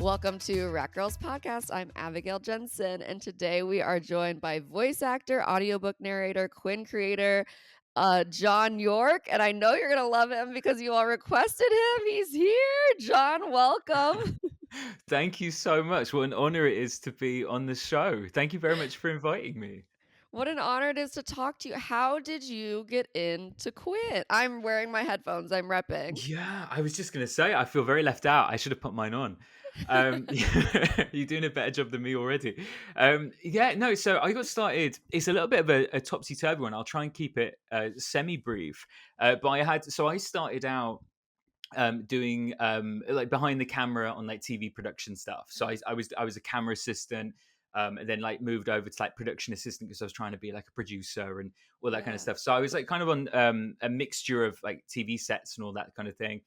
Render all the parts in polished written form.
Welcome to Rat Girls Podcast. I'm Abigail Jensen, and today we are joined by voice actor, audiobook narrator, Quinn creator, John York. And I know you're going to love him because you all requested him. He's here. John, welcome. Thank you so much. What an honor it is to be on the show. Thank you very much for inviting me. What an honor it is to talk to you. How did you get into Quinn? I'm wearing my headphones. I'm repping. Yeah, I was just going to say, I feel very left out. I should have put mine on. You're doing a better job than me already. No, so I got started. It's a little bit of a topsy-turvy one. I'll try and keep it semi-brief. But I started out doing like behind the camera on like TV production stuff. So I was a camera assistant, and then like moved over to like production assistant because I was trying to be like a producer and all that kind of Yeah. stuff. So I was like kind of on a mixture of like TV sets and all that kind of thing.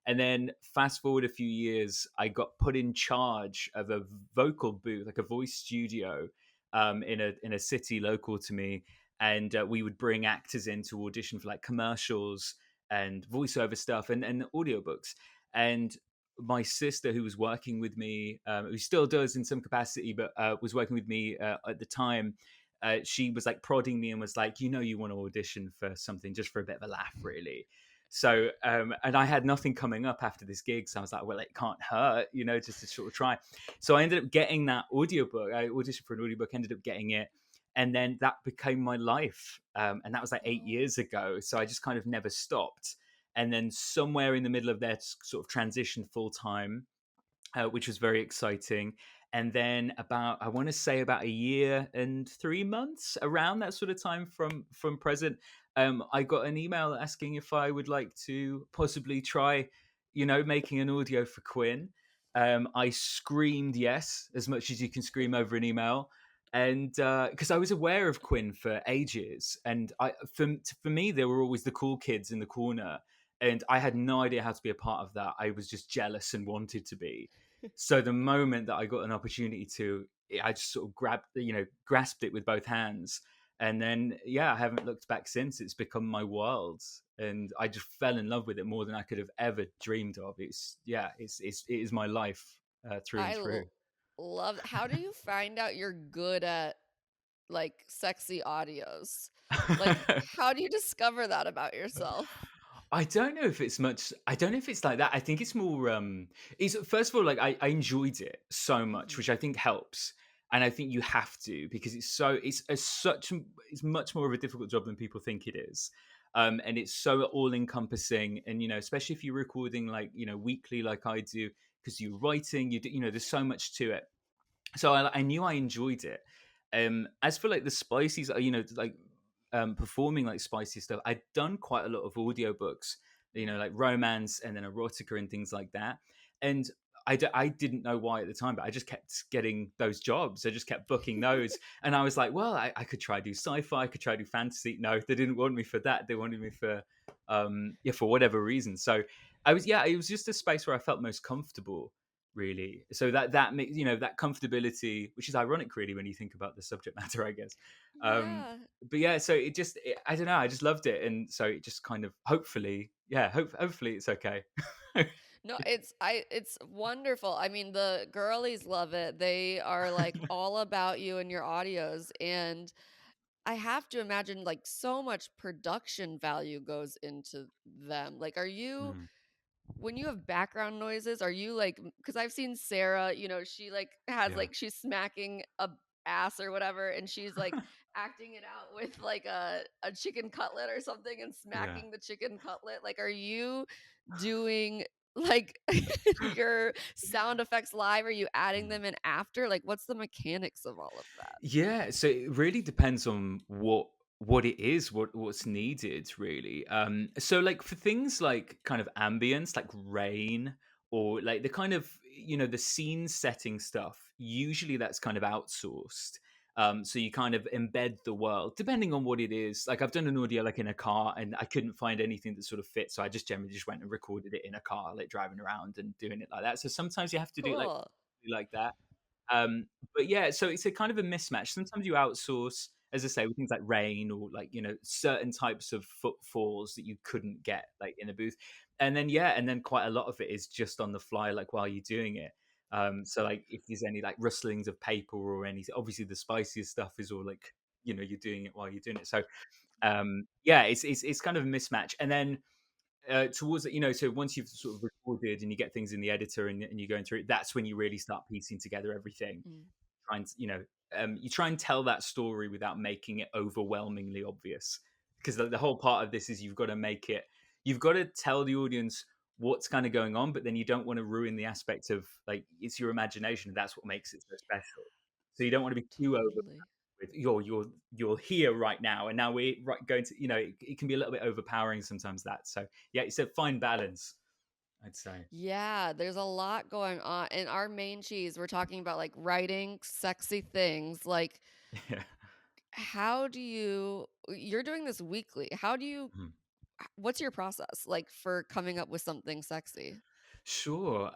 And then fast forward a few years, I got put in charge of a vocal booth, like a voice studio, in a city local to me, and we would bring actors in to audition for like commercials and voiceover stuff and audiobooks. And my sister, who was working with me, who still does in some capacity, but was working with me at the time, she was like prodding me and was like, you want to audition for something just for a bit of a laugh, really. So, and I had nothing coming up after this gig. So I was like, well, it can't hurt, just to sort of try. So I ended up getting that audiobook. I auditioned for an audiobook, ended up getting it. And then that became my life. And that was like 8 years ago. So I just kind of never stopped. And then somewhere in the middle of that sort of transition full time, which was very exciting. And then I want to say about a year and 3 months, around that sort of time from present, I got an email asking if I would like to possibly try, making an audio for Quinn. I screamed yes, as much as you can scream over an email. And because I was aware of Quinn for ages, and for me, they were always the cool kids in the corner, and I had no idea how to be a part of that. I was just jealous and wanted to be. So the moment that I got an opportunity to, I just sort of grasped it with both hands. And then, yeah, I haven't looked back since. It's become my world, and I just fell in love with it more than I could have ever dreamed of. It is my life through and I through. love. How do you find out you're good at like sexy audios? Like, how do you discover that about yourself? I don't know if it's much. I don't know if it's like that. I think it's more. It's first of all like I enjoyed it so much, Mhm. which I think helps, and I think you have to because it's much more of a difficult job than people think it is, and it's so all encompassing, and especially if you're recording like weekly like I do because you're writing, there's so much to it. So I knew I enjoyed it. As for like the spices, like performing like spicy stuff, I'd done quite a lot of audiobooks, like romance and then erotica and things like that. And I didn't know why at the time, but I just kept getting those jobs. I just kept booking those. And I was like, well, I could try do sci-fi, I could try do fantasy. No, they didn't want me for that. They wanted me for, for whatever reason. So it was just a space where I felt most comfortable really. So that makes that comfortability, which is ironic really when you think about the subject matter, I guess. Um, Yeah. but yeah, so I don't know, I just loved it, and so it just kind of hopefully, yeah, hopefully it's okay. No, it's wonderful. I mean, the girlies love it. They are like all about you and your audios, and I have to imagine like so much production value goes into them. Like, are you Mm, when you have background noises, are you like, because I've seen Sarah, she like has yeah. like she's smacking a ass or whatever, and she's like acting it out with like a chicken cutlet or something and Yeah. smacking the chicken cutlet. Like, are you doing like your sound effects live? Are you adding Mm. them in after? Like, what's the mechanics of all of that? Yeah, so it really depends on what it is, what's needed really. So like for things like kind of ambience, like rain or like the kind of the scene setting stuff, usually that's kind of outsourced. So you kind of embed the world depending on what it is. Like I've done an audio like in a car and I couldn't find anything that sort of fit, so I just generally just went and recorded it in a car, like driving around and doing it like that. So sometimes you have to do it Cool. like that. But yeah, so it's a kind of a mismatch. Sometimes you outsource, as I say, with things like rain or like certain types of footfalls that you couldn't get like in a booth, and then quite a lot of it is just on the fly, like while you're doing it. So like if there's any like rustlings of paper or anything, obviously the spiciest stuff is all like, you're doing it while you're doing it. So yeah, it's kind of a mismatch. And then towards it, so once you've sort of recorded and you get things in the editor and you're going through it, that's when you really start piecing together everything. Mm. Try and you try and tell that story without making it overwhelmingly obvious, because the whole part of this is you've got to tell the audience what's kind of going on, but then you don't want to ruin the aspect of like it's your imagination. That's what makes it so special. So you don't want to be too over Totally. with you're here right now, and now we're right going to it can be a little bit overpowering sometimes. That so yeah, it's a fine balance, I'd say. Yeah, there's a lot going on. In our main cheese, we're talking about like writing sexy things. Like, Yeah. how do you're doing this weekly. What's your process like for coming up with something sexy? Sure.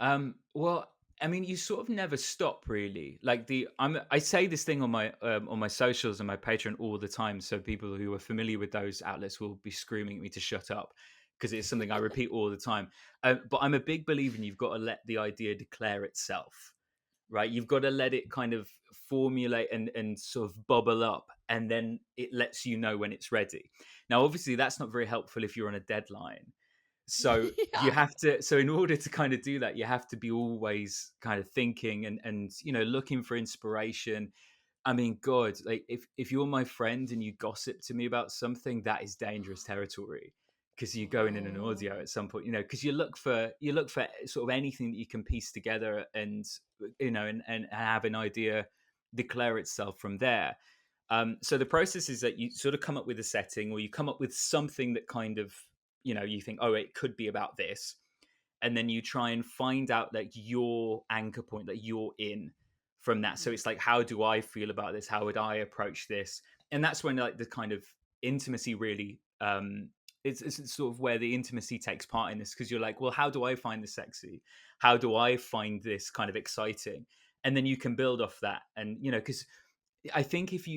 Well, I mean, you sort of never stop, really. Like I say this thing on my socials and my Patreon all the time, so people who are familiar with those outlets will be screaming at me to shut up because it's something I repeat all the time. But I'm a big believer in you've got to let the idea declare itself, right? You've got to let it kind of formulate and sort of bubble up, and then it lets you know when it's ready. Now, obviously, that's not very helpful if you're on a deadline, so you Yeah. have to, so in order to kind of do that, you have to be always kind of thinking and looking for inspiration. I mean, God, like if you're my friend and you gossip to me about something, that is dangerous territory, because you're going in an audio Oh. at some point, because you look for sort of anything that you can piece together and and have an idea declare itself from there. So the process is that you sort of come up with a setting, or you come up with something that kind of you think, oh, it could be about this, and then you try and find out like your anchor point that you're in from that. So Mhm. it's like, how do I feel about this? How would I approach this? And that's when like the kind of intimacy really it's sort of where the intimacy takes part in this, because you're like, well, how do I find this sexy? How do I find this kind of exciting? And then you can build off that. And because I think if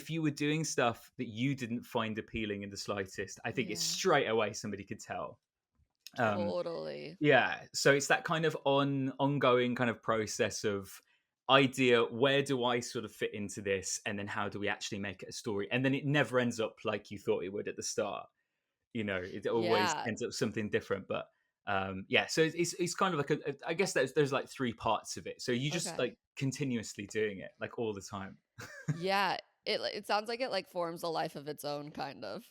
you were doing stuff that you didn't find appealing in the slightest, I think it's Yeah, straight away somebody could tell. Um, totally. yeah, so it's that kind of ongoing kind of process of idea, where do I sort of fit into this, and then how do we actually make it a story? And then it never ends up like you thought it would at the start. It always Yeah. ends up something different. But yeah, so it's kind of like I guess there's like three parts of it. So you just Okay. like continuously doing it like all the time. Yeah. It sounds like it like forms a life of its own kind of.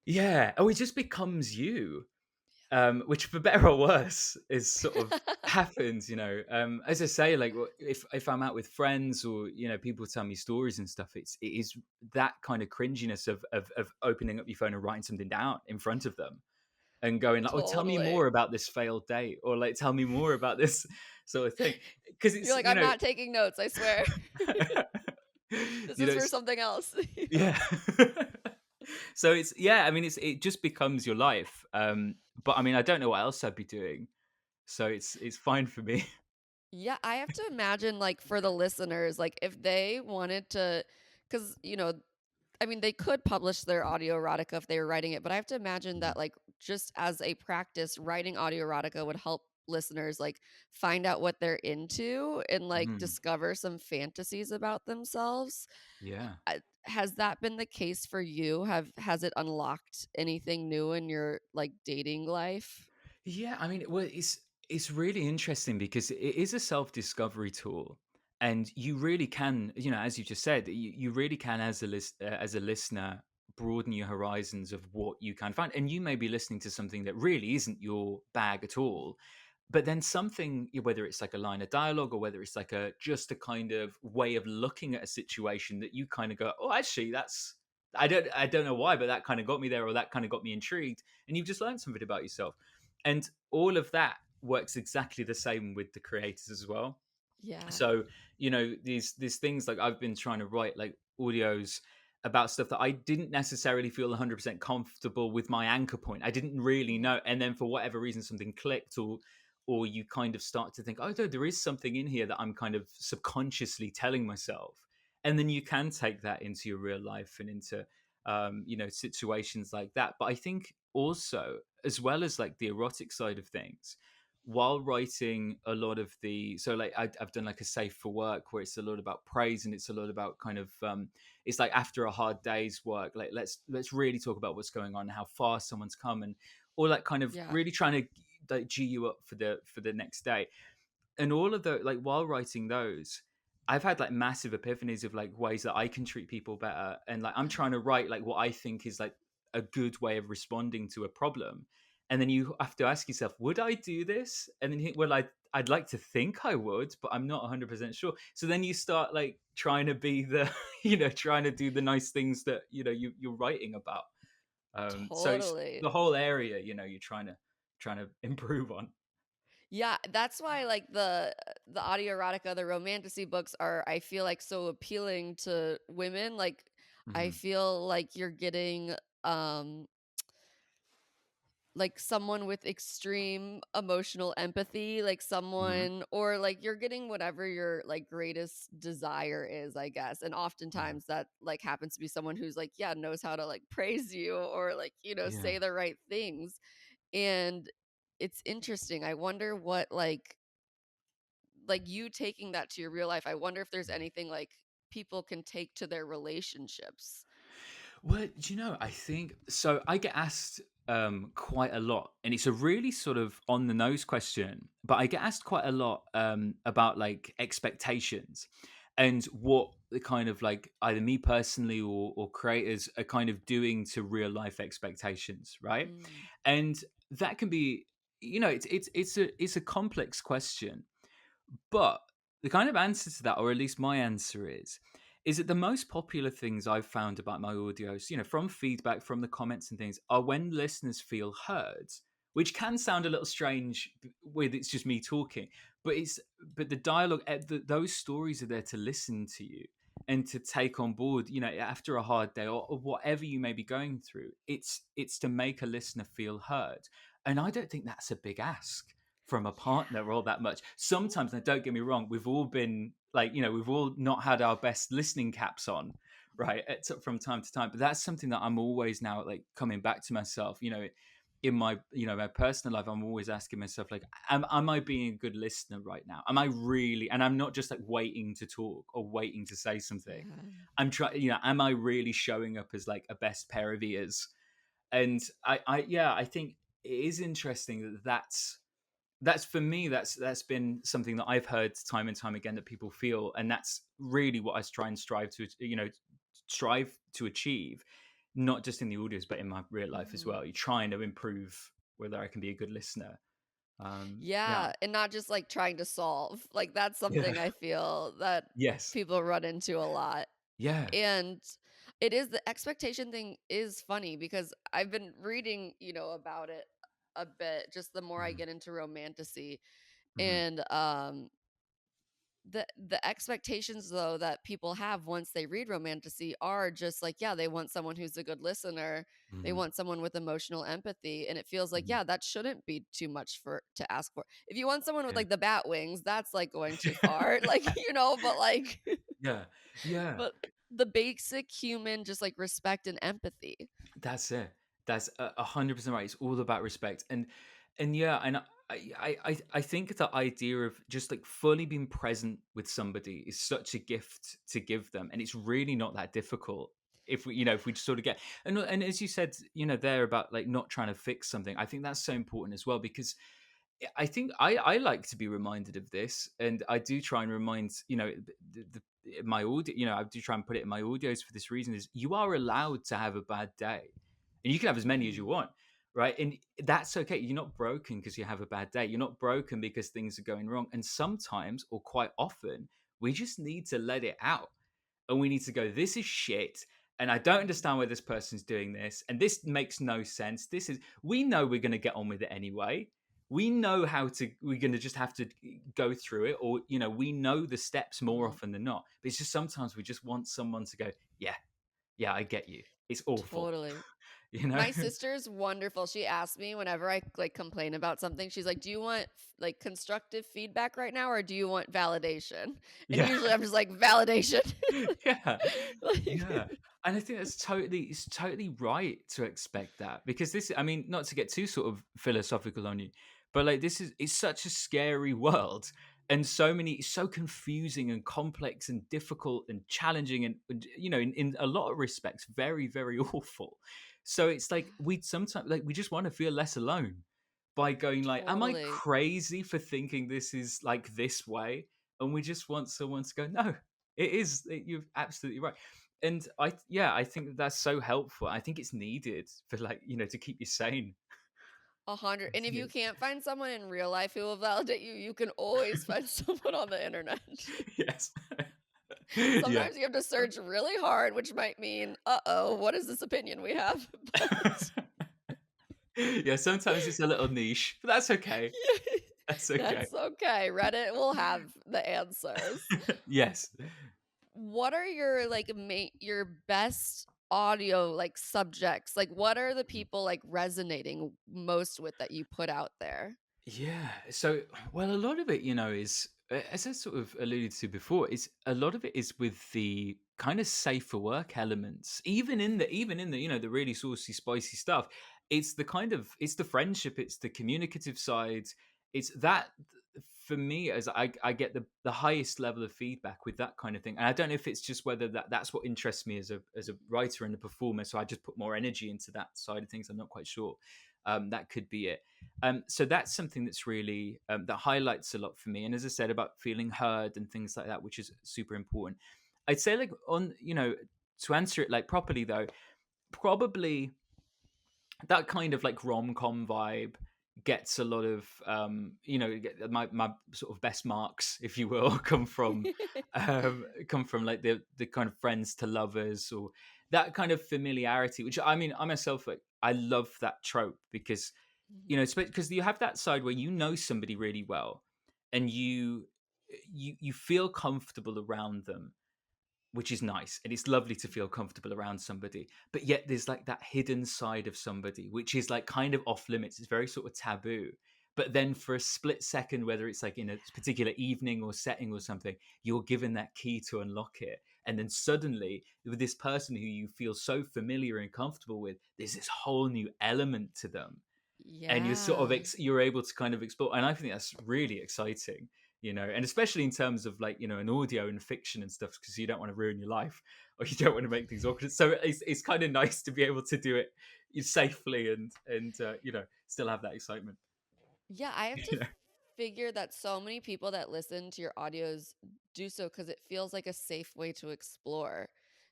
Yeah. Oh, it just becomes you. Which for better or worse is sort of happens. As I say, like if I'm out with friends, or people tell me stories and stuff, it is that kind of cringiness of opening up your phone and writing something down in front of them and going like, oh, tell me Totally. more about this failed date, or like tell me more about this sort of thing, because You're it's like, "I'm not taking notes, I swear. This is for it's something else." yeah. So it's yeah, I mean it just becomes your life. But I mean I don't know what else I'd be doing, so it's fine for me. Yeah, I have to imagine, like, for the listeners, like, if they wanted to, because I mean, they could publish their audio erotica if they were writing it, but I have to imagine Mhm. that, like, just as a practice, writing audio erotica would help listeners, like, find out what they're into and, like, Mm, discover some fantasies about themselves. yeah. Has that been the case for you? Has it unlocked anything new in your, like, dating life? Yeah, I mean, well, it's really interesting because it is a self-discovery tool, and you really can, as you just said, you really can, as a listener, broaden your horizons of what you can find. And you may be listening to something that really isn't your bag at all, but then something, whether it's like a line of dialogue, or whether it's like a just a kind of way of looking at a situation that you kind of go, oh, actually, that's I don't know why, but that kind of got me there, or that kind of got me intrigued, and you've just learned something about yourself. And all of that works exactly the same with the creators as well. Yeah. So these things, like I've been trying to write like audios about stuff that I didn't necessarily feel 100% comfortable with my anchor point. I didn't really Mhm. know, and then for whatever reason something clicked, or you kind of start to think, oh no, there is something in here that I'm kind of subconsciously telling myself. And then you can take that into your real life and into situations like that. But I think also, as well as like the erotic side of things, while writing a lot of the, so like I've done like a safe for work where it's a lot about praise, and it's a lot about kind of it's like after a hard day's work, like let's really talk about what's going on, how far someone's come, and all that kind of Yeah. really trying to like g you up for the next day. And all of the, like, while writing those, I've had like massive epiphanies of like ways that I can treat people better, and like I'm trying to write like what I think is like a good way of responding to a problem. And then you have to ask yourself, would I do this? And then you think, well, I'd like to think I would, but I'm not 100% sure. So then you start like trying to be the trying to do the nice things that you're writing about. So it's Totally. the whole area, you're trying to improve on. Yeah, that's why like the audio erotica, the romantasy books are, I feel like, so appealing to women. Like I Hmm. feel like you're getting um like someone with extreme emotional empathy, like Hmm. someone, or like you're getting whatever your like greatest desire is, I guess. And Hmm. oftentimes that like happens to be someone who's like, yeah, knows how to like praise you or like, Yeah. say the right things. And it's interesting. I wonder what like you taking that to your real life. I wonder if there's anything like people can take to their relationships. Well, do you know, I think so. I get asked quite a lot, and it's a really sort of on the nose question, but I get asked quite a lot about like expectations and what the kind of like either me personally or creators are kind of doing to real life expectations, right? Mm, And that can be, it's a complex question, but the kind of answer to that, or at least my answer is that the most popular things I've found about my audios, from feedback, from the comments and things, are when listeners feel heard, which can sound a little strange with it's just me talking, but but the dialogue, those stories are there to listen to you and to take on board, after a hard day or whatever you may be going through. It's to make a listener feel heard, and I don't think that's a big ask from a partner all that much. Sometimes, now don't get me wrong, we've all been like, we've all not had our best listening caps on, right? From time to time. But that's something that I'm always now like coming back to myself, in my, my personal life. I'm always asking myself, like, am I being a good listener right now? Am I really, and I'm not just like waiting to talk or waiting to say something. yeah. I'm trying, am I really showing up as like a best pair of ears? And yeah, I think it is interesting that's for me, that's been something that I've heard time and time again that people feel, and that's really what I try and strive to achieve, not just in the audios but in my real life as Mhm. well. You're trying to improve whether I can be a good listener. Yeah. Yeah, and not just like trying to solve. Like that's Yeah. something I feel that Yes. people run into a lot. Yeah. And it is, the expectation thing is funny because I've been reading, about it a bit just the more I Hmm. get into romantasy. Hmm. And the expectations though that people have once they read romantasy are just like, yeah, they want someone who's a good listener. They Hmm. want someone with emotional empathy, and it feels like, Hmm. yeah, that shouldn't be too much for to ask for. If you want someone with Yeah. like the bat wings, that's like going too far. Like, but like Yeah. Yeah. but the basic human just like respect and empathy. That's it. That's 100% right. It's all about respect, and yeah, and I think the idea of just like fully being present with somebody is such a gift to give them, and it's really not that difficult if we just sort of get, and as you said, there about like not trying to fix something. I think that's so important as well, because I think I like to be reminded of this, and I do try and remind my audio. I do try and put it in my audios for this reason: is you are allowed to have a bad day, and you can have as many as you Mhm. want, right? And that's okay. You're not broken because you have a bad day. You're not broken because things are going wrong. And sometimes, or quite often, we just need to let it out, and we need to go, this is shit, and I don't Mhm. understand why this person's doing this, and this makes no sense. We know we're going to get on with it anyway. We know we're going to just have to go through it, or we know the steps more Mhm. often than not, but it's just sometimes we just want someone to go, yeah, yeah, I get you, it's awful. Totally. you know My sister's wonderful. She asks me whenever I like complain about something. She's like, "Do you want like constructive feedback right now, or do you want validation?" And yeah. usually I'm just like, "Validation." Yeah, like, yeah, and I think it's totally right to expect that, because this, I mean, not to get too sort of philosophical on you, but like this is it's such a scary world, and so many it's so confusing and complex and difficult and challenging, and in a lot of respects very, very awful. So it's like we sometimes like we just want to feel less alone by going like, am I Totally. crazy for thinking this is like this way? And we just want someone to go, no, you're absolutely right. And I think that that's so helpful. I think it's needed for like, to keep you sane. 100. And if you Yes. can't find someone in real life who will validate you, you can always find someone on the internet. Yes. Yeah. Sometimes you have to search really hard, which might mean, uh-oh, what is this opinion we have? But Yeah, sometimes it's a little niche, but that's okay. That's okay. that's okay. Reddit will have the answers. Yes. What are your your best audio subjects? Like what are the people like resonating most with that you put out there? Yeah. So, well, a lot of it, is as I sort of alluded to before, is a lot of it is with the kind of safer work elements. Even in the the really saucy, spicy stuff. It's the friendship, it's the communicative side. It's that for me as I get the highest level of feedback with that kind of thing. And I don't know if it's just whether that's what interests me as a writer and a performer. So I just put more energy into that side of things. I'm not quite sure. That could be it. So that's something that's really that highlights a lot for me. And as I said about feeling heard and things like that, which is super important. I'd say like on to answer it like properly though, probably that kind of like rom-com vibe gets a lot of my sort of best marks, if you will, come from like the kind of friends to lovers, or that kind of familiarity, which I mean I myself, like I love that trope because Mhm. because you have that side where you know somebody really well, and you feel comfortable around them, which is nice, and it's lovely to feel comfortable around somebody. But yet there's like that hidden side of somebody which is like kind of off limits. It's very sort of taboo. But then for a split second, whether it's like in a particular evening or setting or something, you're given that key to unlock it. And then suddenly, with this person who you feel so familiar and comfortable with, there's this whole new element to them, and you're sort of Yeah. you're able to kind of explore. And I think that's really exciting, and especially in terms of like an audio and fiction and stuff, because you don't want to ruin your life or you don't want to make things awkward. So it's kind of nice to be able to do it safely, and still have that excitement. Yeah, I have to figure that so many people that listen to your audios do so because it feels like a safe way to explore.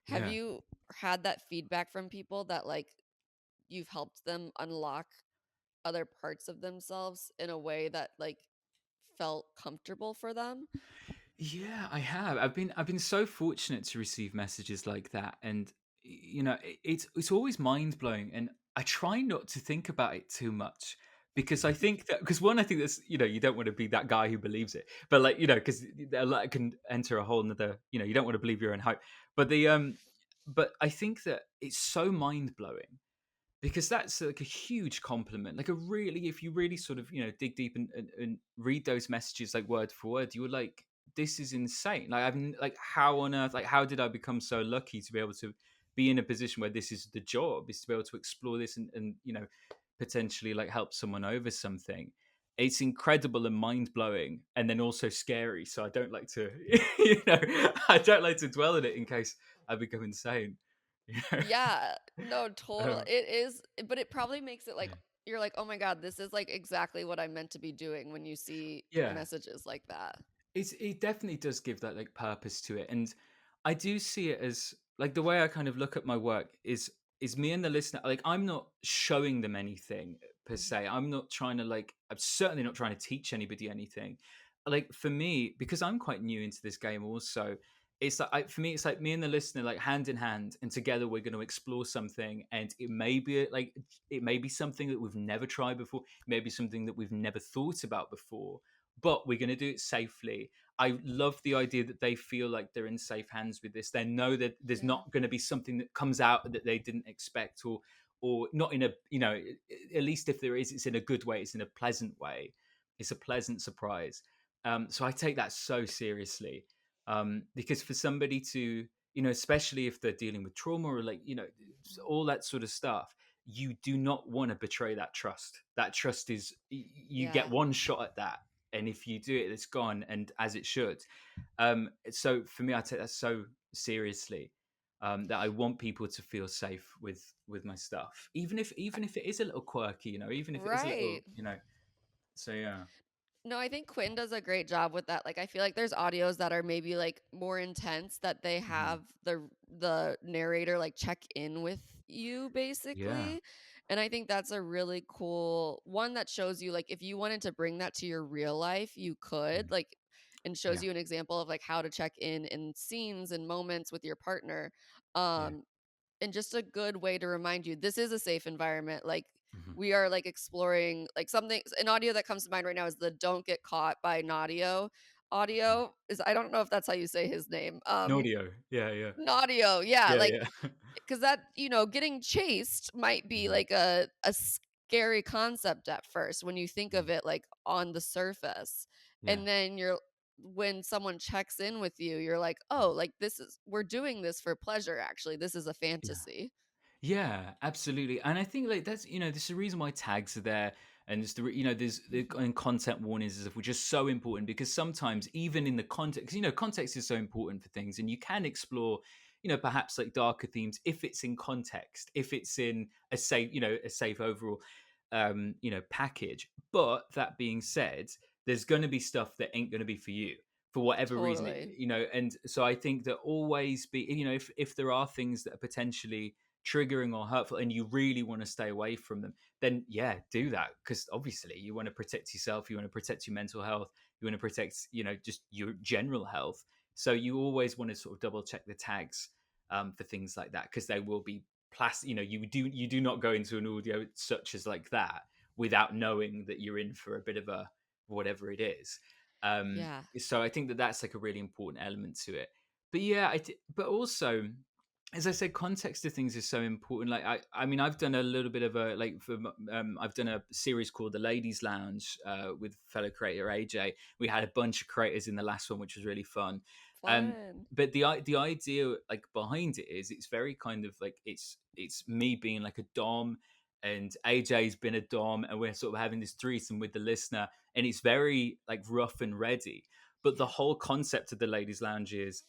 Have Yeah. you had that feedback from people that you've helped them unlock other parts of themselves in a way that felt comfortable for them? Yeah, I have. I've been so fortunate to receive messages like that, and it's always mind blowing. And I try not to think about it too much, because I think that because one, I think that's you don't want to be that guy who believes it, but like because that can enter a whole another you don't want to believe your own hype. But I think that it's so mind blowing, because that's like a huge compliment. Like a really, if you really sort of dig deep and read those messages like word for word, you were like, this is insane. Like like how on earth, like how did I become so lucky to be able to be in a position where this is the job, is to be able to explore this, and potentially like help someone over something. It's incredible and mind blowing, and then also scary. So I don't like to, I don't like to dwell on it in case I become insane. You know? Yeah, no, total. Um, It is, but it probably makes it you're like, "Oh my god, this is exactly what I'm meant to be doing," when you see yeah. messages like that. It definitely does give that like purpose to it, and I do see it as like the way I kind of look at my work is me and the listener. Like I'm not showing them anything per Mhm. se. I'm not trying to like. I'm certainly not trying to teach anybody anything. Like for me, because I'm quite new into this game, also, it's like for me, it's like me and the listener, like hand in hand, and together we're going to explore something, and it may be something that we've never tried before, maybe something that we've never thought about before, but we're going to do it safely. I love the idea that they feel like they're in safe hands with this. They know that there's Yeah. not going to be something that comes out that they didn't expect, or not in a at least if there is, it's in a good way. It's in a pleasant way. It's a pleasant surprise. So I take that so seriously, because for somebody to especially if they're dealing with trauma or like all that sort of stuff, you do not want to betray that trust. That trust is you get Yeah. one shot at that, and if you do it, it's gone, and as it should. So for me, I take that so seriously, that I want people to feel safe with my stuff, even if it is a little quirky, even if it is a little, Right. So yeah. No, I think Quinn does a great job with that. Like I feel like there's audios that are maybe like more intense that they Mhm. have the narrator like check in with you Yeah. basically. And I think that's a really cool one that shows you like if you wanted to bring that to your real life, you could Mhm. like and shows Yeah. you an example of like how to check in scenes and moments with your partner. Yeah. Um and just a good way to remind you this is a safe environment. Like Mhm. we are like exploring like something an audio that comes to mind right now is the Don't Get Caught by Naudio. Mhm. Audio is I don't know if that's how you say his name. Naudio. Yeah, yeah. Naudio, yeah, Yeah, like yeah. because that, getting chased might be Mhm. like a scary concept at first when you think Mhm. of it like on the surface. Yeah. And then when someone checks in with you, you're like, Mhm. "Oh, like this is we're doing this for pleasure actually. This is a Yeah. fantasy." Yeah, absolutely. And I think like that's this is the reason why tags are there, and it's there's the Mhm. and content warnings is which are so important, because sometimes even in the context, context is so important for things, and you can explore perhaps like darker themes if it's in context, if it's in a safe overall package. But that being said, there's going to be stuff that ain't going to be for you for whatever reason, Totally. and so I think that always be, if there are things that are potentially triggering or hurtful and you really want to stay away from them, then yeah, do that, because obviously you want to protect yourself, you want to protect your mental health, you want to protect just your general health. So you always want to sort of double check the tags for things like that, because they will be plastic. You do not go into an audio such as like that without knowing that you're in for a bit of a whatever it is. Yeah. So I think that that's like a really important element to it. But yeah, but also, as I said, context to things is so important. Like I mean, I've done a little bit of a like I've done a series called The Ladies Lounge with fellow creator AJ. We had a bunch of creators in the last one, which was really fun. Um, Fun. but the idea like behind it is it's very kind of like it's me being like a dom, and AJ's been a dom, and we're sort of having this threesome with the listener, and it's very like rough and ready. But the Yeah. whole concept of the Ladies Lounge is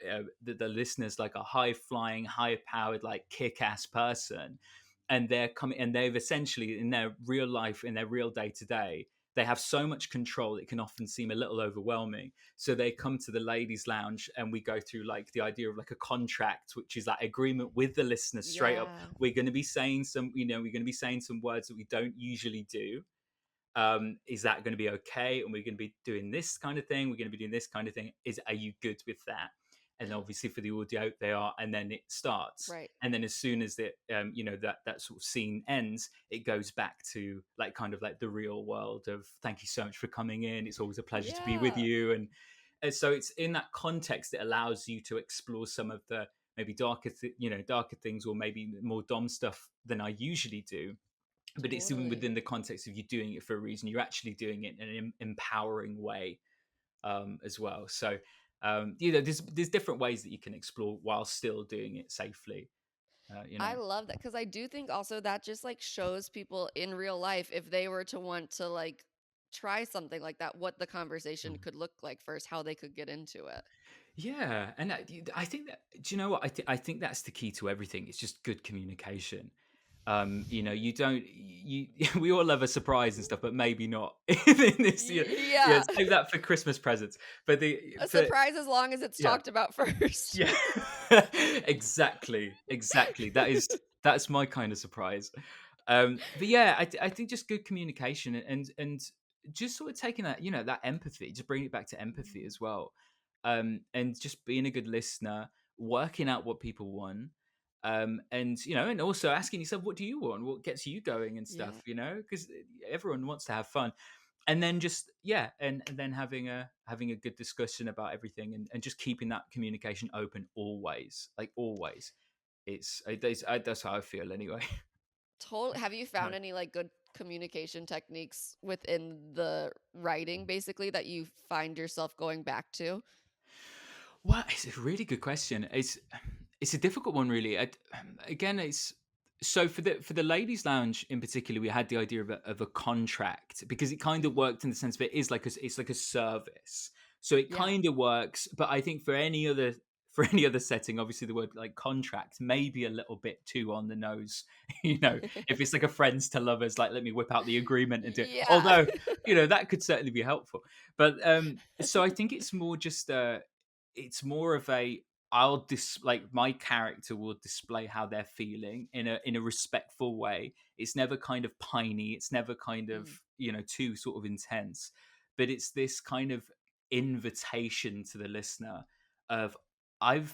the listener's like a high flying, high powered, like kick ass person, and they're coming, and they've essentially in their real life, in their real day to day, they have so much control it can often seem a little overwhelming. So they come to the Ladies Lounge, and we go through like the idea of like a contract, which is that agreement with the listener straight up. Yeah. We're going to be saying we're going to be saying some words that we don't usually do. Is that going to be okay? And we're going to be doing this kind of thing. We're going to be doing this kind of thing. Are you good with that? And obviously for the audio, they are. And then it starts. Right. And then as soon as that sort of scene ends, it goes back to like kind of like the real world of thank you so much for coming in. It's always a pleasure to be with Yeah. you. And so it's in that context it allows you to explore some of the maybe darker things, or maybe more dom stuff than I usually do, but it's even Totally. within the context of you doing it for a reason. You're actually doing it in an empowering way, as well. So there's different ways that you can explore while still doing it safely. I love that because I do think also that just like shows people in real life if they were to want to like try something like that, what the conversation Mm. could look like first, how they could get into it. Yeah, and I think that, do you know what, I think that's the key to everything. It's just good communication. You don't you we all love a surprise and stuff, but maybe not in this year. Yeah, Yeah. save that for Christmas presents. But the A for surprise as long as it's yeah. talked about first. Yeah. Exactly. That's my kind of surprise. But yeah, I think just good communication, and just sort of taking that, that empathy, just bringing it back to empathy Mhm. as well. And just being a good listener, working out what people want. And also asking yourself, what do you want? What gets you going and Yeah. stuff, because everyone wants to have fun. And then just yeah, and then having a good discussion about everything, and just keeping that communication open always, like always. That's how I feel anyway. Totally. Have you Yeah. found any like good communication techniques within the writing basically that you find yourself going back to? Well, it's a really good question. It's a difficult one, really. Again, So for the ladies' lounge in particular, we had the idea of a contract because it kind of Mhm. worked in the sense that it is like it's like a service. So it Yeah. kind of works, but I think for any other for any other setting, obviously the word like contract may be a little bit too on the nose. You know, if it's like a friends to lovers, like let me whip out the agreement and do it. Yeah. Although, you know, that could certainly be helpful. But so I think it's more just it's more of a like my character will display how they're feeling in a respectful way. It's never kind of piney. It's never kind of, Mm. you know, too sort of intense. But it's this kind of invitation to the listener of I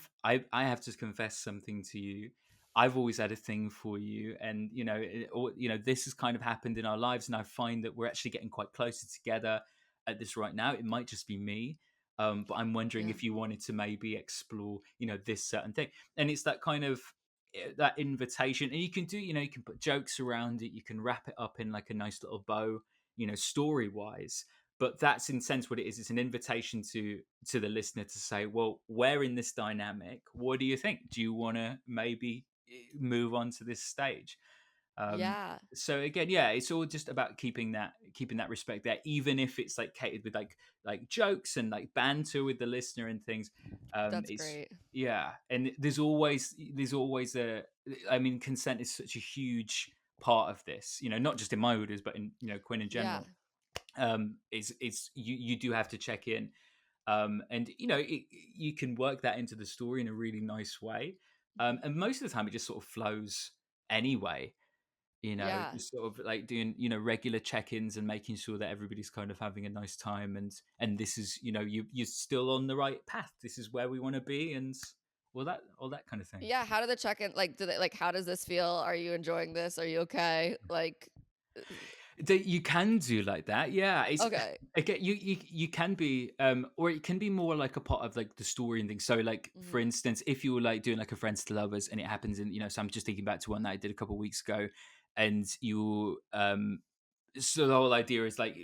have to confess something to you. I've always had a thing for you, and you know, or you know, this has kind of happened in our lives, and I find that we're actually getting quite closer together at this right now. It might just be me, but I'm wondering Yeah. if you wanted to maybe explore, you know, this certain thing. And it's that kind of that invitation, and you can do, you know, you can put jokes around it, you can wrap it up in like a nice little bow, you know, story wise. But that's in sense what it is. It's an invitation to the listener to say, well, we're in this dynamic. What do you think? Do you want to maybe move on to this stage? Um, Yeah. so again, yeah, it's all just about keeping that respect there, even if it's like catered with like jokes and like banter with the listener and things. That's It's great. yeah, and there's always a. I mean, consent is such a huge part of this. You know, not just in my orders, but in, you know, Quinn in Yeah. general. It's you do have to check in, and you know you can work that into the story in a really nice way, Mhm. and most of the time it just sort of flows anyway, you know, Yeah. just sort of like doing, you know, regular check-ins and making sure that everybody's kind of having a nice time, and this is, you know, you're still on the right path, this is where we want to be, and all that kind of thing. Yeah, how do the check-in like, do they like, "How does this feel? Are you enjoying this? Are you okay?" Like, That you can do like that, yeah. It's okay. again, you can be, or it can be more like a part of like the story and things. So, like for Mhm. instance, if you were like doing like a friends to lovers, and it happens in, you know, so I'm just thinking back to one that I did a couple of weeks ago, and you so the whole idea is like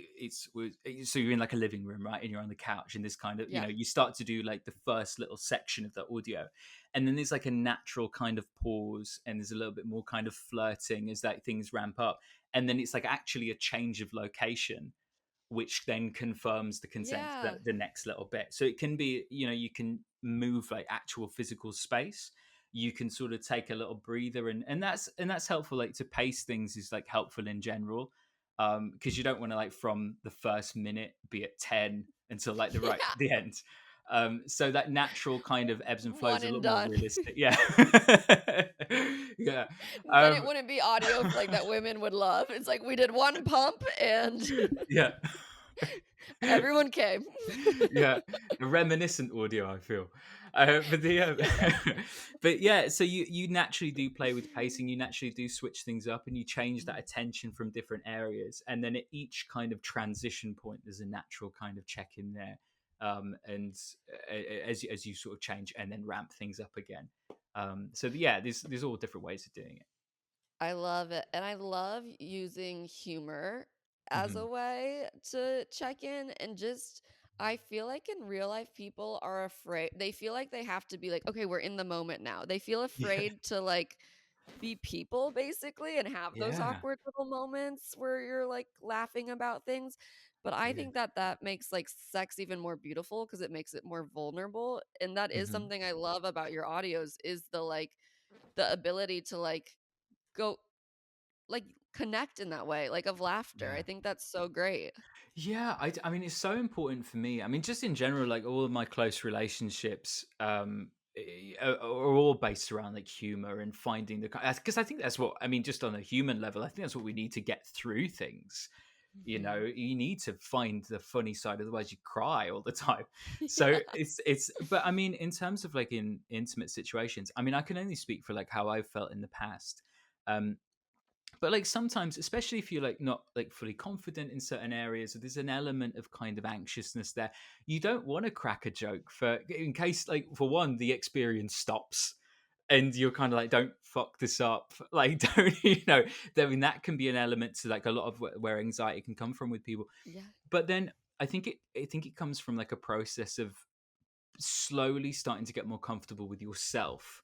so you're in like a living room, right, and you're on the couch, and this kind of, you Yeah. know, you start to do like the first little section of the audio, and then there's like a natural kind of pause, and there's a little bit more kind of flirting as that things ramp up, and then it's like actually a change of location, which then confirms the consent Yeah. the next little bit. So it can be, you know, you can move like actual physical space. You can sort of take a little breather, and that's helpful. Like to pace things is like helpful in general, because you don't want to like from the first minute be at 10 until like Yeah. the end. So that natural kind of ebbs and flows One is a and lot more done. realistic. Yeah, yeah, Then it um, wouldn't be audio like that women would love. It's like we did one pump and yeah. everyone came. Yeah, a reminiscent audio, I feel. But the Yeah. but yeah, so you naturally do play with pacing. You naturally do switch things up, and you change that Mhm. attention from different areas. And then at each kind of transition point, there's a natural kind of check in there, and as you sort of change and then ramp things up again. So yeah, there's all different ways of doing it. I love it, and I love using humor as Hmm. a way to check in and just I feel like in real life people are afraid. They feel like they have to be like, "Okay, we're in the moment now." They feel Yeah, afraid to like be people basically and have those yeah, awkward little moments where you're like laughing about things. But I yeah. think that that makes like sex even more beautiful because it makes it more vulnerable. And that is Hmm. something I love about your audios is the like the ability to like go like, connect in that way, like, of laughter. I Yeah. think that's so great. Yeah, I mean, it's so important for me. I mean, just in general, like all of my close relationships are all based around like humor and finding the, because I think that's what, I mean, just on a human level, I think that's what we need to get through things. You know, Mhm. you need to find the funny side, otherwise you cry all the time. So Yeah. but I mean, in terms of like in intimate situations, I mean, I can only speak for like how I've felt in the past. Um, but like sometimes, especially if you're like not like fully confident in certain areas, or there's an element of kind of anxiousness there, you don't want to crack a joke for, in case, like, for one, the experience stops and you're kind of like, don't fuck this up, like, don't, you know. I mean, that can be an element to like a lot of where anxiety can come from with people. Yeah. But then I think it comes from like a process of slowly starting to get more comfortable with yourself,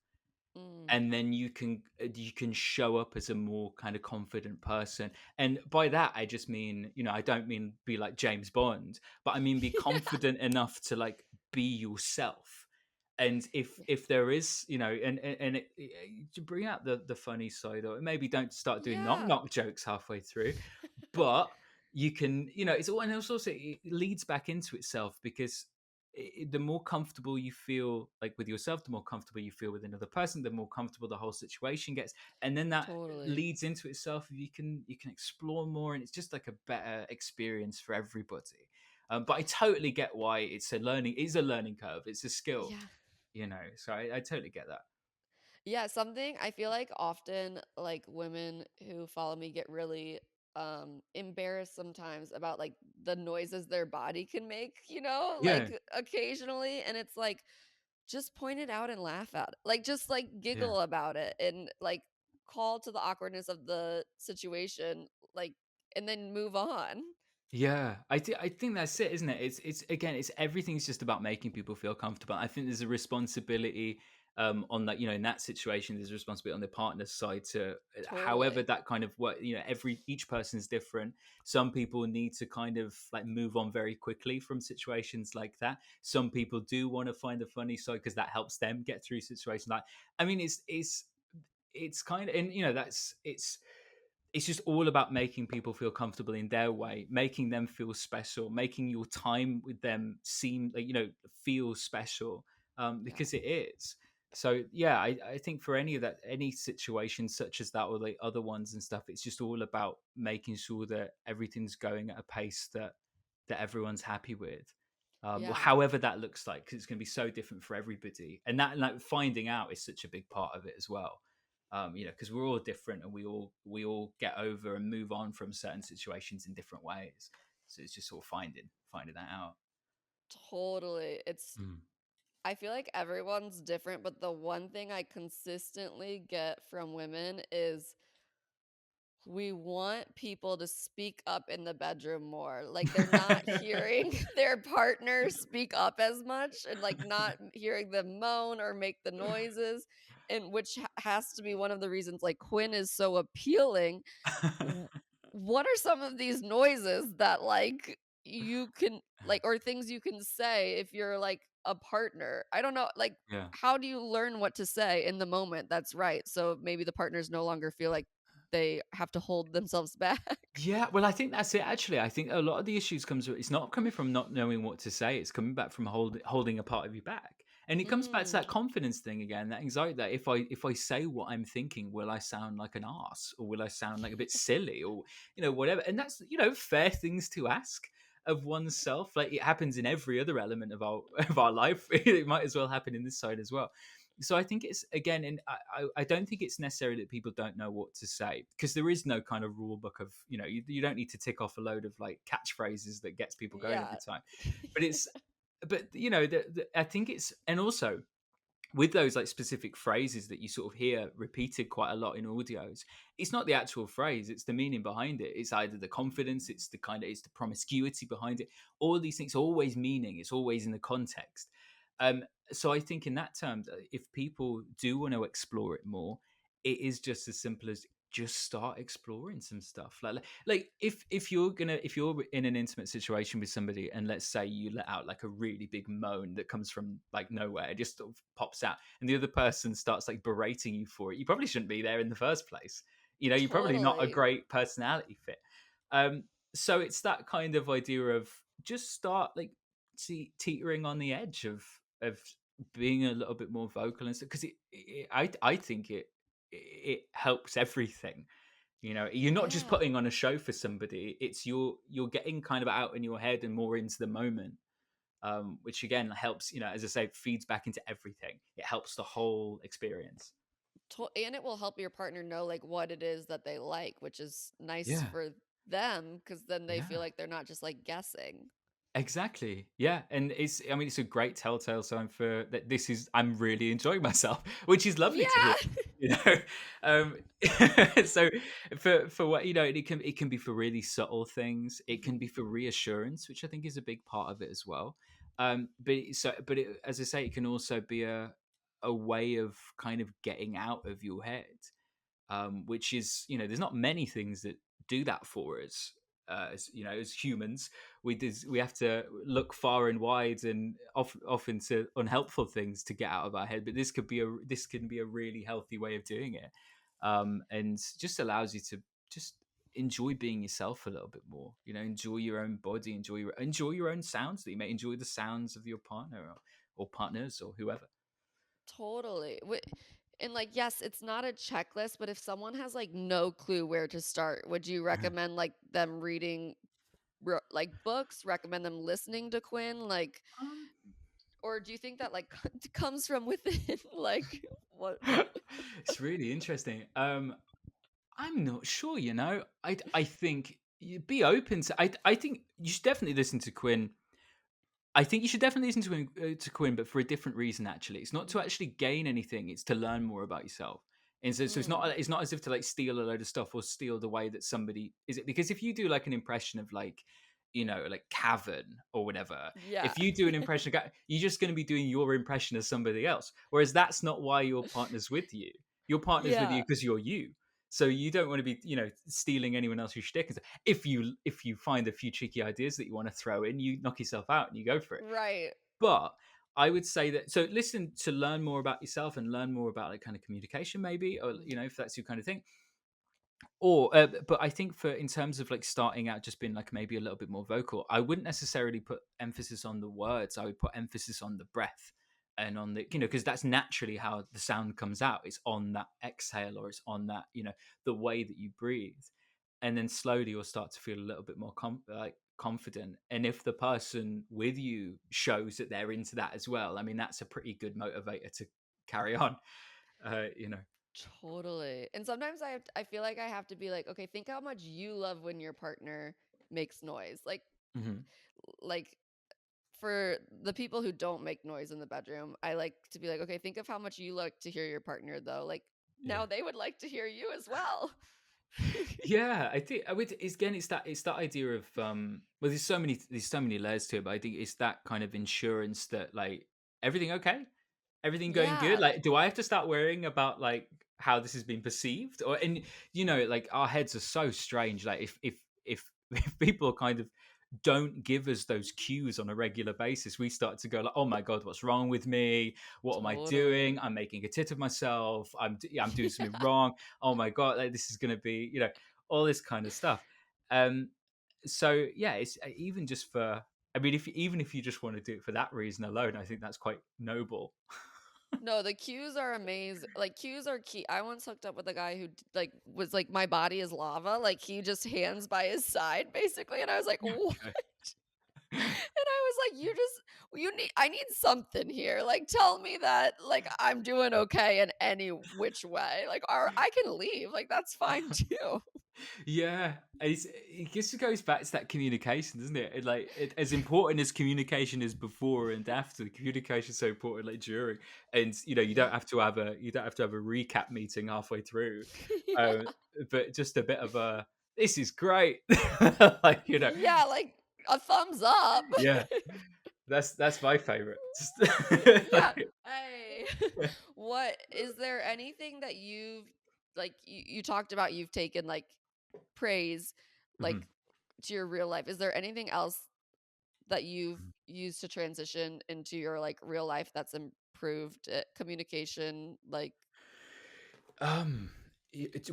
Mm. and then you can show up as a more kind of confident person. And by that I just mean, I don't mean be like James Bond, but I mean be Yeah. confident enough to like be yourself. And if there is, to bring out the funny side, or maybe don't start doing knock Yeah. knock jokes halfway through, but you can, it's all, and also it leads back into itself, because the more comfortable you feel like with yourself, the more comfortable you feel with another person, the more comfortable the whole situation gets, and then that Totally. leads into itself. You can explore more, and it's just like a better experience for everybody. But I totally get why it's a learning curve. It's a skill, Yeah. So I totally get that. Yeah, something I feel like often like women who follow me get really embarrassed sometimes about like the noises their body can make, Yeah, like occasionally, and it's like just point it out and laugh at it. Like just like yeah. giggle about it and like call to the awkwardness of the situation, like, and then move on. Yeah, I think that's it, isn't it? It's again, it's everything's just about making people feel comfortable. I think there's a responsibility on that, in that situation, there's a responsibility on the partner's side to, however Totally. that kind of work, each person's different. Some people need to kind of like move on very quickly from situations like that. Some people do want to find the funny side because that helps them get through situations like, I mean, it's kind of, and it's just all about making people feel comfortable in their way, making them feel special, making your time with them seem like, feel special, Yeah. because it is. So yeah, I think for any of that, any situation such as that, or like other ones and stuff, it's just all about making sure that everything's going at a pace that everyone's happy with. Or Yeah. however that looks like, because it's going to be so different for everybody, and that, like, finding out is such a big part of it as well. Because we're all different, and we all get over and move on from certain situations in different ways. So it's just sort of finding that out. Totally. It's Mm. I feel like everyone's different, but the one thing I consistently get from women is we want people to speak up in the bedroom more. Like they're not hearing their partner speak up as much and like not hearing them moan or make the noises, and which has to be one of the reasons like Quinn is so appealing. W- What are some of these noises that like you can like, or things you can say if you're like a partner? I don't know, like Yeah. how do you learn what to say in the moment that's right? So maybe the partners no longer feel like they have to hold themselves back. Yeah, well, I think that's it. Actually, I think a lot of the issues comes. It's not coming from not knowing what to say. It's coming back from holding a part of you back, and it comes back to that Mm. confidence thing again. That anxiety that if I say what I'm thinking, will I sound like an ass, or will I sound like a bit silly, or whatever. And that's, fair things to ask of oneself. Like, it happens in every other element of our life. It might as well happen in this side as well. So I think it's, again, and I don't think it's necessary that people don't know what to say, because there is no kind of rule book of, you don't need to tick off a load of like catchphrases that gets people going Yeah. every time. But it's, but I think it's, and also with those like specific phrases that you sort of hear repeated quite a lot in audios, it's not the actual phrase, it's the meaning behind it. It's either the confidence, it's the promiscuity behind it. All these things, always meaning, it's always in the context. So I think in that terms, if people do want to explore it more, it is just as simple as just start exploring some stuff. Like if you're in an intimate situation with somebody, and let's say you let out like a really big moan that comes from like nowhere, it just sort of pops out, and the other person starts like berating you for it, you probably shouldn't be there in the first place. You're probably not a Totally. great personality fit. um so it's that kind of idea of just start like teetering on the edge of being a little bit more vocal and stuff, because I think it helps everything. You're not just Yeah. putting on a show for somebody, it's you're getting kind of out in your head and more into the moment, which again helps, as I say, feeds back into everything. It helps the whole experience. And it will help your partner know like what it is that they like, which is nice Yeah, for them because then they feel yeah. like they're not just like guessing. Exactly. Yeah, and I mean, it's a great telltale sign for that. I'm really enjoying myself, which is lovely to hear. Yeah. You know, um, so for what, it can be for really subtle things. It can be Mhm. for reassurance, which I think is a big part of it as well. But as I say, it can also be a way of kind of getting out of your head, which is, there's not many things that do that for us. As as humans, we have to look far and wide and often to unhelpful things to get out of our head. But this can be a really healthy way of doing it, and just allows you to just enjoy being yourself a little bit more. Enjoy your own body, enjoy your own sounds that you may enjoy the sounds of your partner or partners or whoever. Totally. And like, yes, it's not a checklist, but if someone has like no clue where to start, would you recommend like them reading like books, recommend them listening to Quinn, like, Um, or do you think that like comes from within? Like, what? it's really interesting. I'm not sure. I think you be open to. I think you should definitely listen to Quinn. I think you should definitely listen to Quinn, but for a different reason. Actually, it's not to Mhm. actually gain anything; it's to learn more about yourself. And so Mm. it's not as if to like steal a load of stuff or steal the way that somebody is it. Because if you do like an impression of like like Cavern or whatever, Yeah. if you do an impression of you're just going to be doing your impression of somebody else. Whereas that's not why your partner's with you. Your partner's with you Yeah. because you're you. So you don't want to be, stealing anyone else's shtick. And so if you find a few cheeky ideas that you want to throw in, you knock yourself out and you go for it. Right. But I would say that so listen to learn more about yourself and learn more about like kind of communication, maybe, or if that's your kind of thing. Or, but I think for in terms of like starting out, just being like maybe a little bit more vocal, I wouldn't necessarily put emphasis on the words. I would put emphasis on the breath and on the, because that's naturally how the sound comes out. It's on that exhale or it's on that, the way that you breathe. And then slowly you'll start to feel a little bit more like confident. And if the person with you shows that they're into that as well, I mean, that's a pretty good motivator to carry on, you know. Totally. And sometimes I feel like I have to be like, okay, think how much you love when your partner makes noise. Mhm. Like for the people who don't make noise in the bedroom, I like to be like, okay, think of how much you like to hear your partner though. Like Yeah. now they would like to hear you as well. Yeah, I think I would. It's again, it's that idea of well, there's so many layers to it, but I think it's that kind of insurance that like everything okay, everything going good. Yeah, Like, do I have to start worrying about like how this has been perceived, or and like our heads are so strange. Like if if people kind of don't give us those cues on a regular basis, we start to go like, oh my god, what's wrong with me? What am I doing? totally. I'm making a tit of myself. I'm doing something Yeah. wrong. Oh my god, like, this is going to be all this kind of stuff. Um, so yeah, it's even just for. I mean, even if you just want to do it for that reason alone, I think that's quite noble. No, the cues are amazing. Like cues are key. I once hooked up with a guy who like was like my body is lava. Like he just hands by his side basically, and I was like, what? Okay. And I was like, you need, I need something here. Like, tell me that, like, I'm doing okay in any which way. Like, or I can leave. Like, that's fine too. Yeah, it just goes back to that communication, doesn't it? As important as communication is before and after, the communication is so important, like during, and Yeah. you don't have to have a recap meeting halfway through, Yeah. uh, but just a bit of a this is great, like Yeah. Like a thumbs up. yeah, that's my favorite. Just Yeah. Hey. What is there anything that you've like you talked about you've taken like praise Mhm. like to your real life. Is there anything else that you've used to transition into your like real life that's improved communication like Um,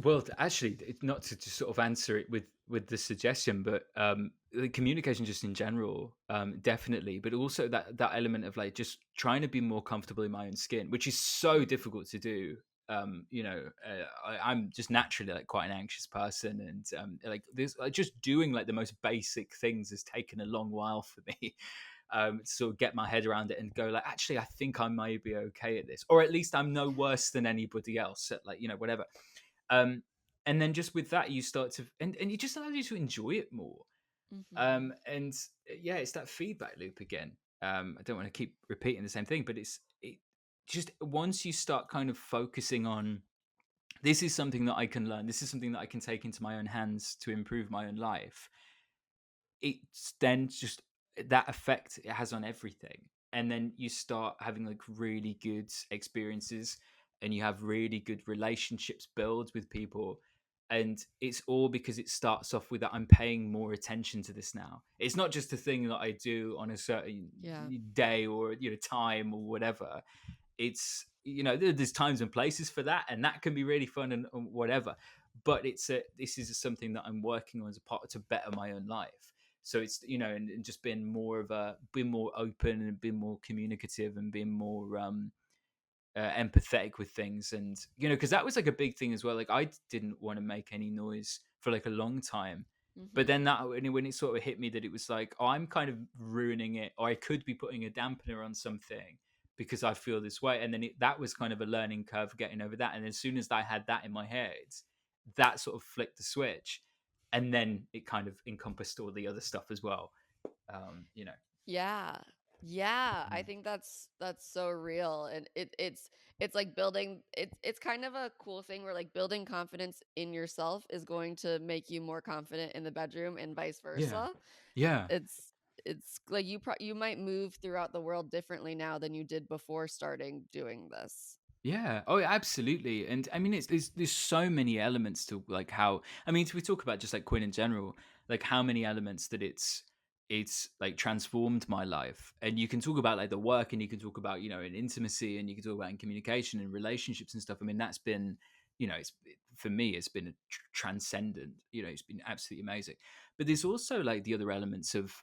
well, actually, not to just sort of answer it with the suggestion, but the communication just in general, definitely, but also that element of like just trying to be more comfortable in my own skin, which is so difficult to do. I'm just naturally like quite an anxious person, and like this, like just doing like the most basic things has taken a long while for me. To sort of get my head around it and go like, actually, I think I may be okay at this, or at least I'm no worse than anybody else at like whatever. Um, and then just with that, you start to and it just allows you to enjoy it more. hmm And yeah, it's that feedback loop again. I don't want to keep repeating the same thing, but it just once you start kind of focusing on this is something that I can learn, this is something that I can take into my own hands to improve my own life. It's then just that effect it has on everything. and then you start having like really good experiences, and you have really good relationships built with people. And it's all because it starts off with that I'm paying more attention to this now. It's not just a thing that I do on a certain Yeah. day or time or whatever. It's there's times and places for that, and that can be really fun and whatever. But this is something that I'm working on as a part to better my own life. So it's and just being more open and being more communicative and being more empathetic with things. And because that was like a big thing as well. Like I didn't want to make any noise for like a long time, but Hmm. then that when it sort of hit me that it was like, oh, I'm kind of ruining it, or I could be putting a dampener on something because I feel this way. And then that was kind of a learning curve getting over that. And as soon as I had that in my head, that sort of flicked the switch, and then it kind of encompassed all the other stuff as well. um you know Yeah. Yeah, I Mm. think that's so real, and it's like building it's kind of a cool thing where like building confidence in yourself is going to make you more confident in the bedroom and vice Yeah, versa. yeah. It's it's like you might move throughout the world differently now than you did before starting doing this. Yeah. Oh, yeah, absolutely. And I mean, there's so many elements to like how I mean, if we talk about just like Quinn in general, like how many elements that it's like transformed my life. And you can talk about like the work, and you can talk about in intimacy, and you can talk about in communication and relationships and stuff. I mean, that's been for me, it's been a transcendent. It's been absolutely amazing. But there's also like the other elements of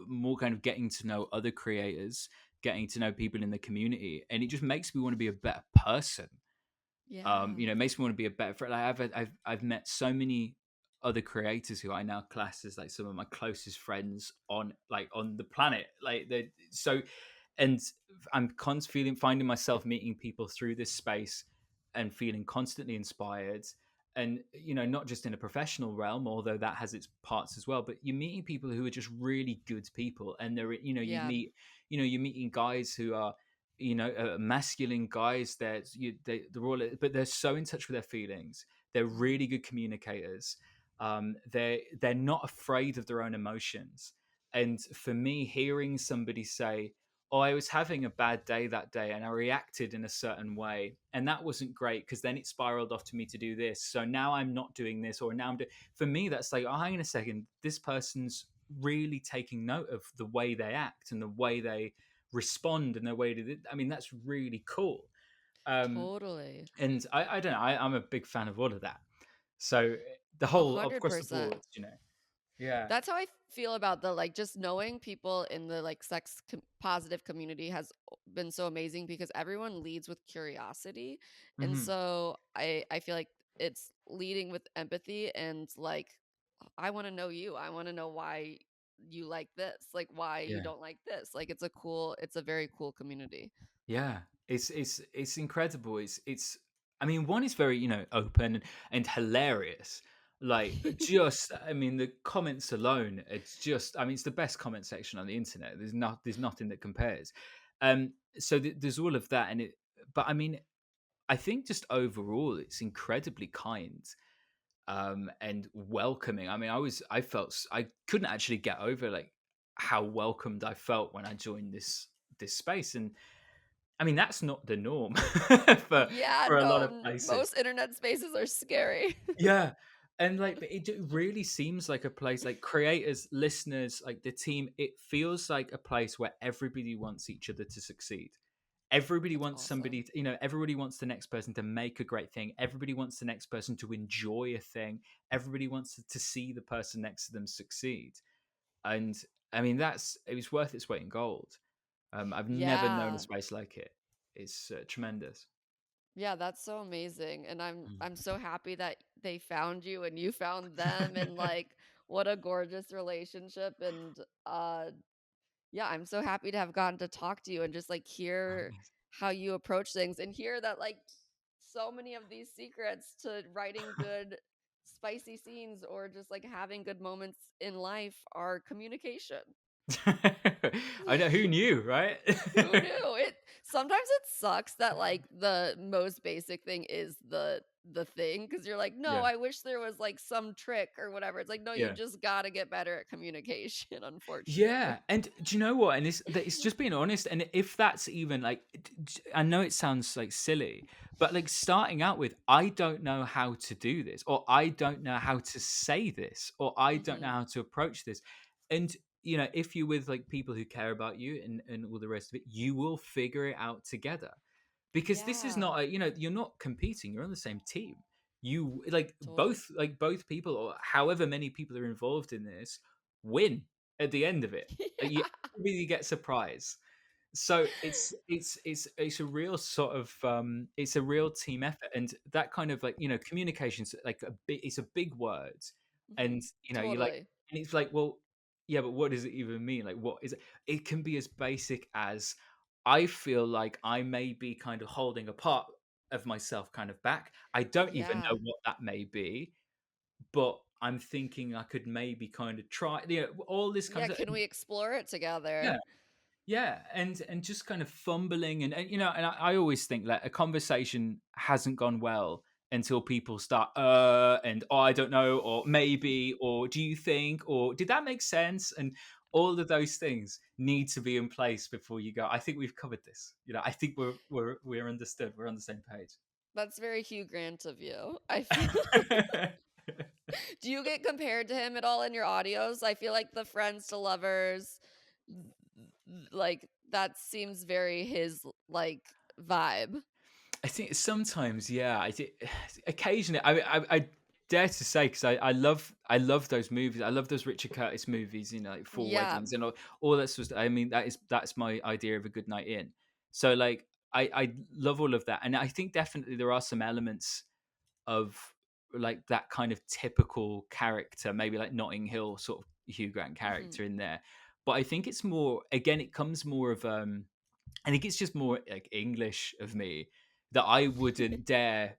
more kind of getting to know other creators, getting to know people in the community, and it just makes me want to be a better person. Yeah. It makes me want to be a better friend. Like I've met so many other creators who I now class as like some of my closest friends on the planet. Like they so, and I'm constantly finding myself meeting people through this space and feeling constantly inspired. And not just in a professional realm, although that has its parts as well, but you're meeting people who are just really good people. And they're Yeah. you're meeting guys who are masculine guys. They're all, but they're so in touch with their feelings. They're Mhm. really good communicators. They're not afraid of their own emotions. And for me, hearing somebody say, oh, I was having a bad day that day and I reacted in a certain way, and that wasn't great because then it spiraled off to me to do this, so now I'm not doing this, or now I'm doing, for me that's like, oh, hang on a second, this person's really taking note of the way they act and the way they respond and their way to I mean, that's really cool. um Totally. and I don't know, I'm a big fan of all of that. So the A whole hundred across the percent. board, yeah. That's how I feel about the like just knowing people in the like positive community has been so amazing because everyone leads with curiosity. And Hmm. so I feel like it's leading with empathy and like I want to know you. I want to know why you like this, like why you Yeah. don't like this. Like it's a very cool community. Yeah, it's incredible. It's I mean, one is very open and hilarious. Like, just I mean, the comments alone, it's just I mean, it's the best comment section on the internet. There's nothing that compares. So there's all of that, and but I mean, I think just overall, it's incredibly kind and welcoming. I mean, I couldn't actually get over like how welcomed I felt when I joined this space. And I mean, that's not the norm for Yeah, a lot no, of places. most internet spaces are scary. Yeah. And like, but it really seems like a place, like creators, listeners, like the team, it feels like a place where everybody wants each other to succeed. Everybody That's wants awesome. somebody, everybody wants the next person to make a great thing. Everybody wants the next person to enjoy a thing. Everybody wants to see the person next to them succeed. And I mean, it was worth its weight in gold. I've never known a Yeah. space like it. It's tremendous. Yeah, that's so amazing. And Mm. I'm so happy that they found you and you found them and like what a gorgeous relationship and yeah, I'm so happy to have gotten to talk to you and just like hear how you approach things and hear that like so many of these secrets to writing good spicy scenes or just like having good moments in life are communication. I know, who knew, right? Who knew it? Sometimes it sucks that, like, the most basic thing is the thing because 'cause you're like, "No, Yeah. I wish there was, like, some trick or whatever." It's like, "No, you Yeah. just gotta get better at communication, unfortunately." Yeah, and do you know what? And it's just being honest. And if that's even like, I know it sounds like silly, but like starting out with, I don't know how to do this, or I don't know how to say this, or I don't know Mhm. how to approach this. And if you're with like people who care about you and all the rest of it, you will figure it out together. Because this is Yeah, not you're not competing, you're on the same team. You like totally. both people, or however many people are involved in this, win at the end of it. You Yeah. really get surprise. So it's a real sort of it's a real team effort. And that kind of like communications like it's a big word. And Mhm. you're like, Totally. and it's like, well, yeah, but what does it even mean? Like, what is it? It can be as basic as, I feel like I may be kind of holding a part of myself kind of back. I don't even Yeah. know what that may be, but I'm thinking I could maybe kind of try, all this kind Yeah, of stuff. can we explore it Yeah, together? yeah, and just kind of fumbling, and I always think that a conversation hasn't gone well until people start and, oh, I don't know, or maybe, or do you think, or did that make sense? And all of those things need to be in place before you go, I think we've covered this. I think we're understood. We're on the same page. That's very Hugh Grant of you. I feel Do you get compared to him at all in your audios? I feel like the friends to lovers, like, that seems very his, like, vibe. I think sometimes, yeah, I think occasionally. I dare to say, because I love those movies. I love those Richard Curtis movies. Like Four Yeah. Weddings and all that sort of stuff. I mean, that's my idea of a good night in. So like, I love all of that, and I think definitely there are some elements of like that kind of typical character, maybe like Notting Hill sort of Hugh Grant Mhm. character in there. But I think it's more, again, it comes more of I think it's just more like English of me, that I wouldn't dare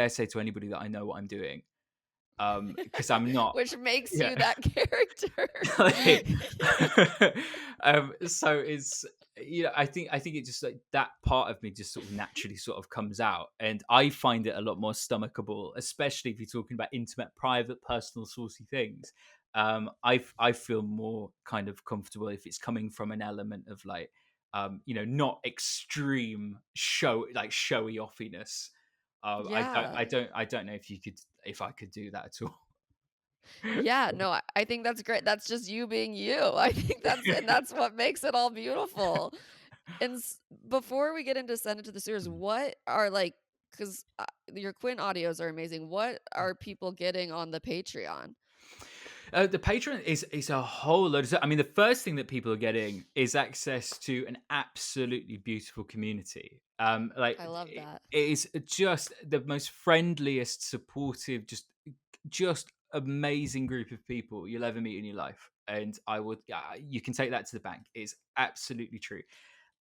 say to anybody that I know what I'm doing. Because I'm not. Which makes Yeah. you that character. Like, so it's, I think it just like that part of me just sort of naturally sort of comes out, and I find it a lot more stomachable, especially if you're talking about intimate, private, personal, saucy things. I feel more kind of comfortable if it's coming from an element of like, not extreme showy offiness. Yeah. I don't know if I could do that at all. Yeah, no, I think that's great. That's just you being you. I think that's what makes it all beautiful. And before we get into Send It to the Sewers, what are like, because your Quinn audios are amazing. What are people getting on the Patreon? The Patreon is a whole load of stuff. I mean, the first thing that people are getting is access to an absolutely beautiful community. Like I love that. it is just the most friendliest, supportive, just amazing group of people you'll ever meet in your life. And I would, you can take that to the bank. It's absolutely true.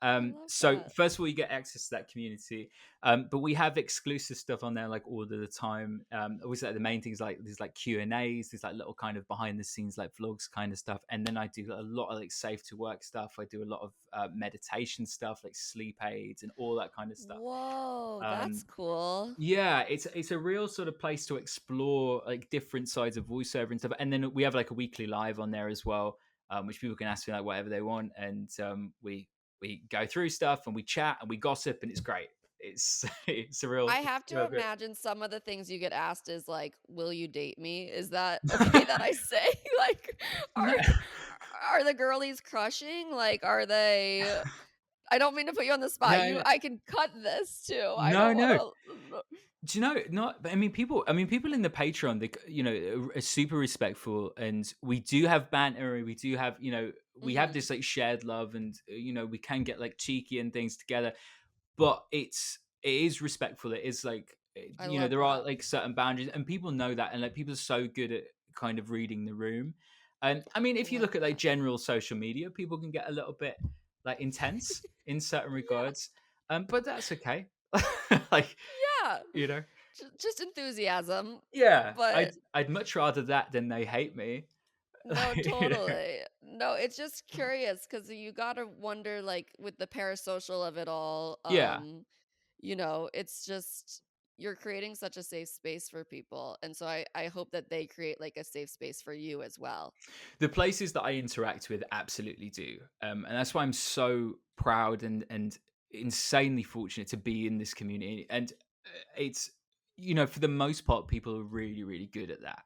I love So that. first of all, you get access to that community, but we have exclusive stuff on there like all of the time. Obviously, like the main things, like there's like Q&As, there's like little kind of behind the scenes like vlogs kind of stuff, and then I do a lot of like safe to work stuff. I do a lot of meditation stuff, like sleep aids and all that kind of stuff. Whoa, that's Um, cool. yeah, it's a real sort of place to explore like different sides of voiceover and stuff. And then we have like a weekly live on there as well, which people can ask me like whatever they want, and we go through stuff and we chat and we gossip, and it's great. It's I have to real good. imagine some of the things you get asked is like, "Will you date me?" Is that okay that I say? Like, No, are the girlies crushing? Like, are they? I don't mean to put you on the spot. no, I can cut this too. I no, don't want no. to. Do you know? Not. I mean, people in the Patreon, they are super respectful, and we do have banter, and we do have we have Mhm. this like shared love, and we can get like cheeky and things together, but it is respectful. It is like I love there are that. like certain boundaries, and people know that, and like people are so good at kind of reading the room. And I mean, I if you love look at like that. general social media, people can get a little bit like intense in certain Yeah, regards, but that's okay. Like, yeah. you know. Just enthusiasm, Yeah, I'd but I'd much rather that than they hate me. No, totally. No, it's just curious because you gotta wonder, like, with the parasocial of it all, Yeah. it's just you're creating such a safe space for people, and so I hope that they create, like, a safe space for you as well. The places that I interact with absolutely do, and that's why I'm so proud and insanely fortunate to be in this community. And it's for the most part, people are really really good at that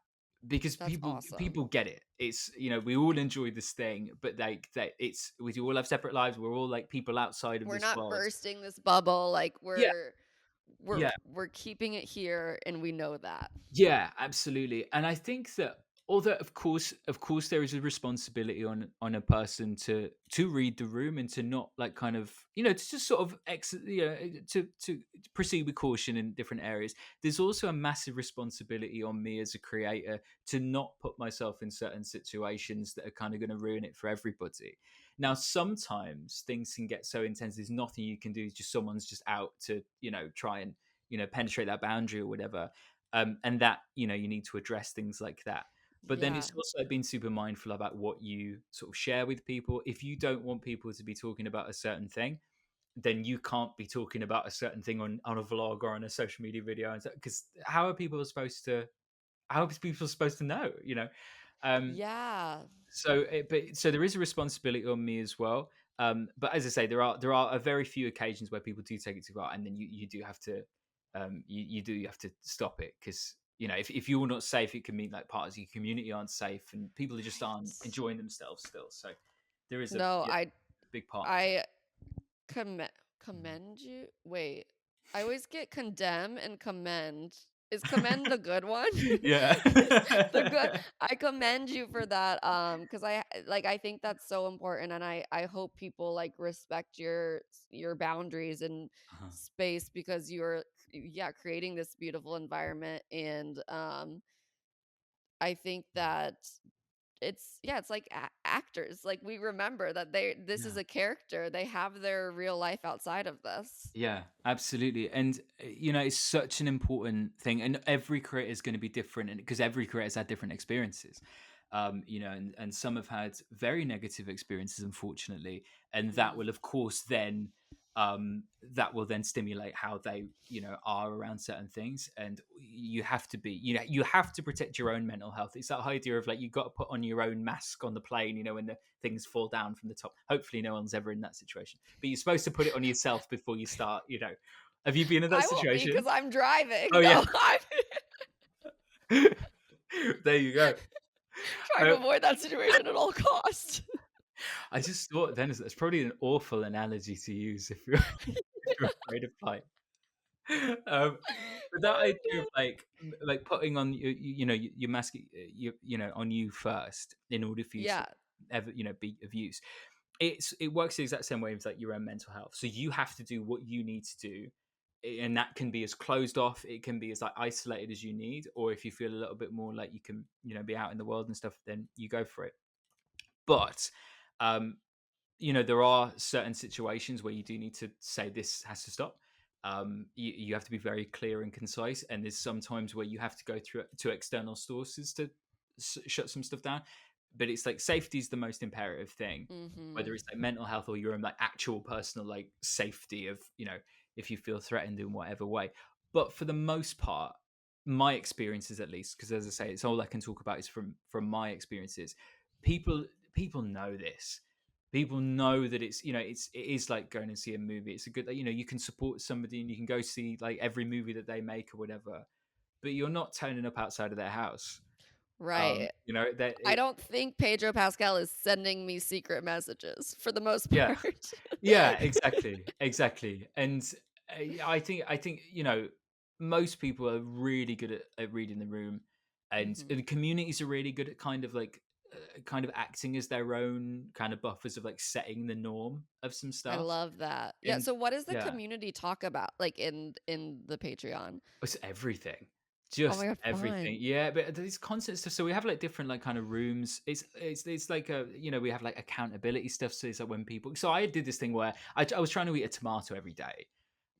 because That's people awesome. get it. It's we all enjoy this thing, but they it's we all have separate lives. We're all like people outside of We're this not world. bursting this bubble, like, Yeah, we're yeah. we're keeping it here, and we know that. Yeah, absolutely. And I think that although of course there is a responsibility on a person to read the room and to not like kind of to just sort of to proceed with caution in different areas. There's also a massive responsibility on me as a creator to not put myself in certain situations that are kind of going to ruin it for everybody. Now sometimes things can get so intense there's nothing you can do, it's just someone's just out to try and penetrate that boundary or whatever, and that you need to address things like that. But then Yeah. it's also being super mindful about what you sort of share with people. If you don't want people to be talking about a certain thing, then you can't be talking about a certain thing on a vlog or on a social media video, because how are people supposed to know, um Yeah. so there is a responsibility on me as well. But as I say, there are a very few occasions where people do take it too far, and then you do have to you do have to stop it, because if you're not safe, it can mean like parts of your community aren't safe and people just aren't Right. enjoying themselves still. So there is a No, yeah, a big part of I Commend commend you? Wait, I always get condemn and commend. Is commend the good one? it. Yeah. Is the good I commend you for that, because I think that's so important, and I hope people, like, respect your boundaries and Uh-huh. space because yeah, creating this beautiful environment, and, I think that it's like actors, like, we remember that this is Yeah. a character, they have their real life outside of this. Yeah, absolutely. And it's such an important thing. And every creator is going to be different, and because every creator's had different experiences. And some have had very negative experiences, unfortunately. And Mm. that will then stimulate how they, are around certain things. And you have to be, you have to protect your own mental health. It's that idea of like you got to put on your own mask on the plane, when the things fall down from the top. Hopefully no one's ever in that situation, but you're supposed to put it on yourself before you start. Have you been in that I won't be because situation? 'cause I'm driving. Oh yeah. No, I'm There you go. trying to uh, avoid that situation at all costs. I just thought then it's probably an awful analogy to use if you're if you're afraid of flying. But that Oh, idea of no. like putting on your mask, on you first in order for you to Yeah, ever be of use. It works the exact same way as like your own mental health. So you have to do what you need to do, and that can be as closed off, it can be as like isolated as you need, or if you feel a little bit more like you can be out in the world and stuff, then you go for it. But um there are certain situations where you do need to say this has to stop. You have to be very clear and concise, and there's some times where you have to go through to external sources to shut some stuff down. But it's like safety is the most imperative thing, whether mhm. it's like mental health or your own like actual personal like safety of if you feel threatened in whatever way. But for the most part, my experiences at least, because as I say, it's all I can talk about is from my experiences. People know this. People know that it is like going and see a movie. It's a good, you can support somebody and you can go see like every movie that they make or whatever, but you're not turning up outside of their house. Right. That I it don't think Pedro Pascal is sending me secret messages for the most Yeah. part. Yeah, exactly, exactly. And I think most people are really good at reading the room, Mhm. and communities are really good at kind of acting as their own kind of buffers of like setting the norm of some I stuff. love that. Yeah, And so what does the yeah, community talk about, like, in the Patreon? it's everything. Oh my Just god, everything. fun. Yeah, but there's constant stuff. So we have like different like kind of rooms. It's like we have like accountability stuff. So it's like when people. So I did this thing where I was trying to eat a tomato every day.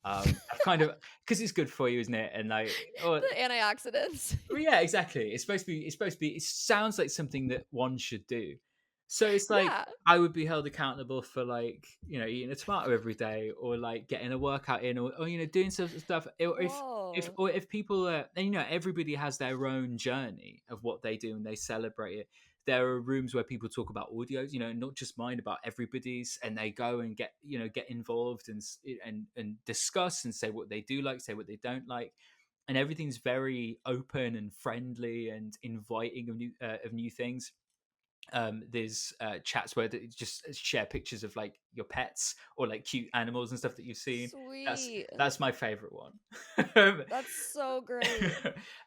I've kind of because it's good for you, isn't it? And like, oh, The antioxidants. well, yeah, exactly. It's supposed to be. It sounds like something that one should do. So it's like Yeah. I would be held accountable for like eating a tomato every day, or like getting a workout in, or doing stuff. Or if Whoa. or if people are, and everybody has their own journey of what they do and they celebrate it. There are rooms where people talk about audios, not just mine, about everybody's, and they go and get involved and discuss and say what they do like, say what they don't like, and everything's very open and friendly and inviting of new things. There's chats where they just share pictures of like your pets or like cute animals and stuff that you've seen. That's Sweet. that's my favorite one. um, That's so great.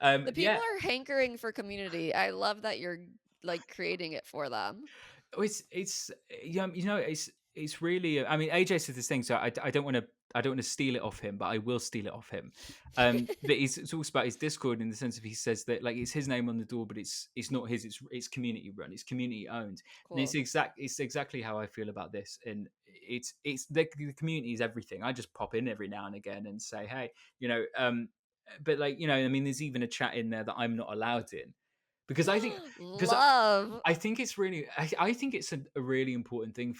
The people yeah, are hankering for community. I love that you're like creating it for them. it's it's really. I mean, AJ said this thing, so I don't want to steal it off him, but I will steal it off him. But he talks about his Discord in the sense of he says that like it's his name on the door, but it's not his. It's community run. It's community owned, and Cool. it's exactly how I feel about this. And it's the community is everything. I just pop in every now and again and say hey, but like I mean, there's even a chat in there that I'm not allowed in because I think because Love. I think it's really I think it's a really important thing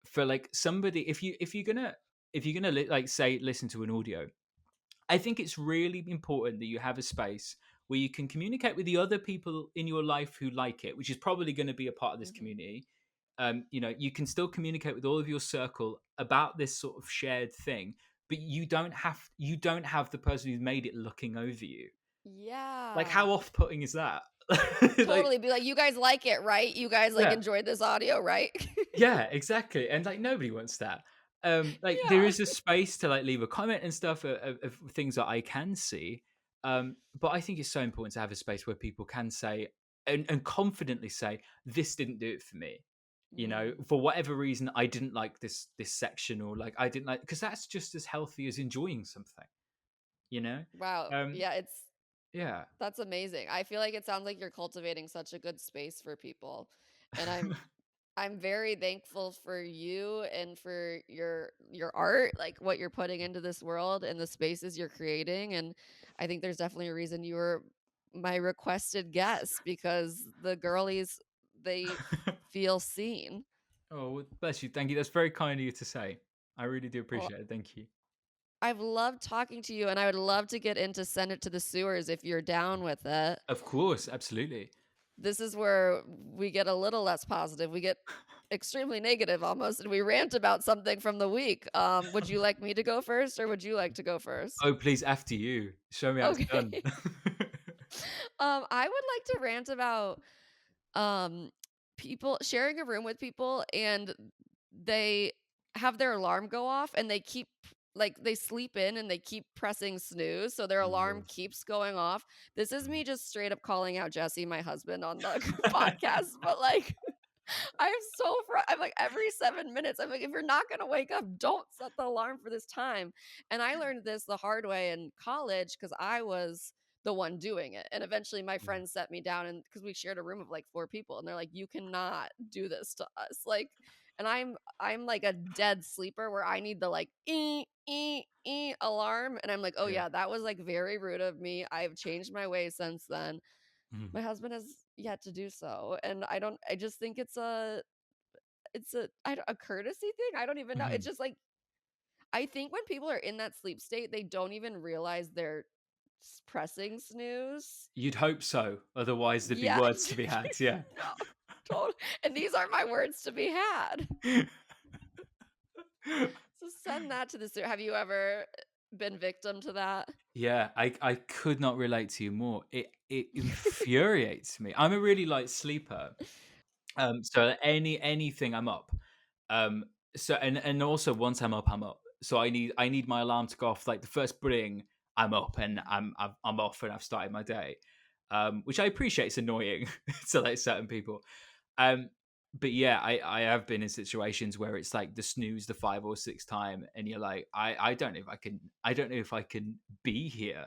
for like somebody if you're gonna like say listen to an audio. I think it's really important that you have a space where you can communicate with the other people in your life who like it, which is probably going to be a part of this Mhm. community. You can still communicate with all of your circle about this sort of shared thing, but you don't have the person who's made it looking over you. Like, Yeah. how off-putting is that? Like, Totally be like, "You guys like it, right? You guys, like, yeah. enjoyed this audio, right?" Yeah, exactly, and, like, nobody wants that. Like, there Yeah. is a space to, like, leave a comment and stuff of things that I can see, but I think it's so important to have a space where people can say and confidently say, "This didn't do it for me." Mm. For whatever reason, I didn't like this section, or, like, I didn't like because that's just as healthy as enjoying something, you know? Wow. Um, Yeah, it's yeah. that's amazing. I feel like it sounds like you're cultivating such a good space for people, and I'm very thankful for you and for your art, like, what you're putting into this world and the spaces you're creating, and I think there's definitely a reason you were my requested guest because the girlies, they feel seen. Oh, well, bless you, thank you, that's very kind of you to say. I really do Well, appreciate it, thank you. I've loved talking to you, and I would love to get into Send It to the Sewers if you're down with it. Of course, absolutely. This is where we get a little less positive. We get extremely negative almost, and we rant about something from the week. Would you like me to go first, or would you like to go first? Oh, please, after you. Show me how it's Okay. done. I would like to rant about um people sharing a room with people and they have their alarm go off and they keep like they sleep in and they keep pressing snooze so their alarm Ooh. keeps going off. This is Mm. me just straight up calling out Jesse, my husband, on the podcast, but like I'm so I'm like every 7 minutes, I'm like, if you're not gonna wake up, don't set the alarm for this time. And I learned this the hard way in college because I was the one doing it. And eventually my Yeah. friends set me down and because we shared a room of like 4 people, and they're like, you cannot do this to us. Like, and I'm like a dead sleeper where I need the like alarm. And I'm like, oh Yeah. yeah, that was like very rude of me. I've changed my ways since then. Mhm. My husband has yet to do so, and I just think it's a a courtesy thing, I don't even know, it's Mhm. just like I think when people are in that sleep state, they don't even realize they're pressing snooze. You'd hope so, otherwise there'd be Yeah. words to be had, yeah. No, totally, and these are my words to be had. So send that to the have you ever been victim to that? Yeah, I could not relate to you more. It infuriates me. I'm a really light sleeper. So anything I'm up. Um, so and also once I'm up, I'm up. So I need my alarm to go off. Like the first bring, I'm up and I'm off and I've started my day. Which I appreciate. It's annoying to like certain people. Um, but yeah, I have been in situations where it's like the snooze the 5 or 6 time, and you're like, I don't know if I can be here.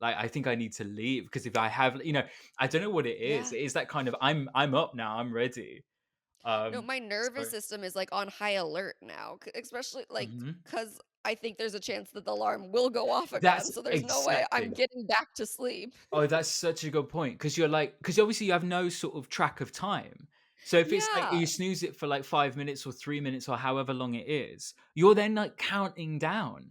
Like I think I need to leave because if I have, I don't know what it is. Yeah. It is that kind of I'm up now, I'm ready. No, my nervous So system is like on high alert now, especially like mhm. because I think there's a chance that the alarm will go off again, That's so there's no way I'm exactly. getting back to sleep. Oh, that's such a good point because you're like, because obviously you have no sort of track of time. So if it's like Yeah, you snooze it for like 5 minutes or 3 minutes or however long it is, you're then like counting down.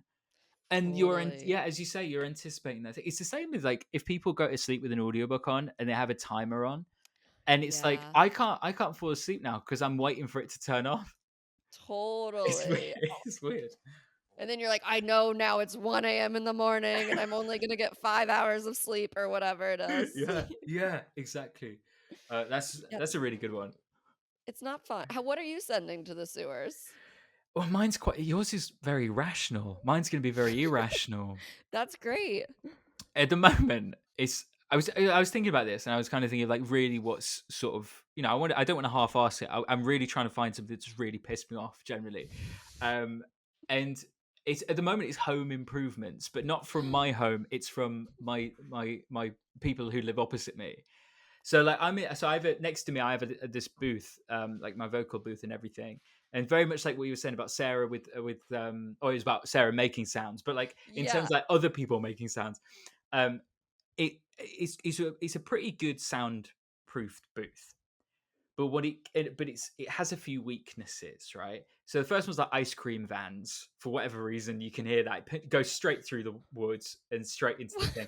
And totally. yeah, as you say, you're anticipating that. It's the same as like if people go to sleep with an audiobook on and they have a timer on, and it's like Yeah, I can't fall asleep now because I'm waiting for it to turn off. It's weird. totally. It's weird. And then you're like, "I know now it's 1 a.m. in the morning, and I'm only gonna get 5 hours of sleep," or whatever it is. Yeah, yeah, exactly. That's Yeah, that's a really good one. it's not fun. How what are you sending to the sewers? Well, mine's quite. Yours is very rational. Mine's going to be very irrational. That's great. At the moment, it's. I was thinking about this, and I was kind of thinking of like really what's sort of I don't want to half-ass it. I'm really trying to find something that's really pissed me off generally, um, and it's at the moment it's home improvements, but not from my home. It's from my people who live opposite me. So like so next to me I have this booth, like my vocal booth and everything, and very much like what you were saying about Sarah or it was about Sarah making sounds, but like in terms Yeah. of like other people making sounds, um, it's a pretty good soundproofed booth. But it has a few weaknesses, right? So the first one's like ice cream vans. For whatever reason, you can hear that go straight through the woods and straight into the thing,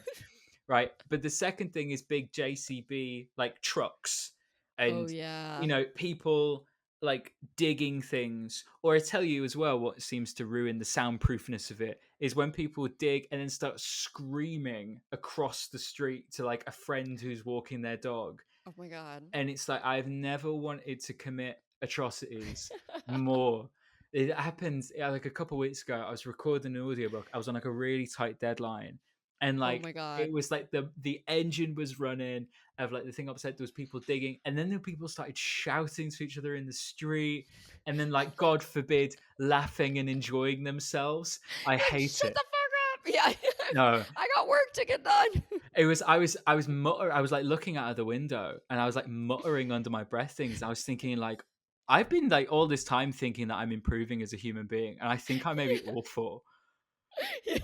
right? But the second thing is big JCB like trucks Oh, and yeah. people like digging things. Or I tell you as well, what seems to ruin the soundproofness of it is when people dig and then start screaming across the street to like a friend who's walking their dog, Oh my god. and it's like I've never wanted to commit atrocities more. It happened like a couple of weeks ago. I was recording an audiobook. I was on like a really tight deadline, and Oh like my it god. was like the engine was running of like the thing upset. There was people digging, and then the people started shouting to each other in the street, and then like God forbid, laughing and enjoying themselves. I Like, hate "Shut it. the fuck up!" Yeah, No, I got work to get done. I was like looking out of the window and I was like muttering under my breath things. I was thinking like I've been like all this time thinking that I'm improving as a human being, and I think I may be awful.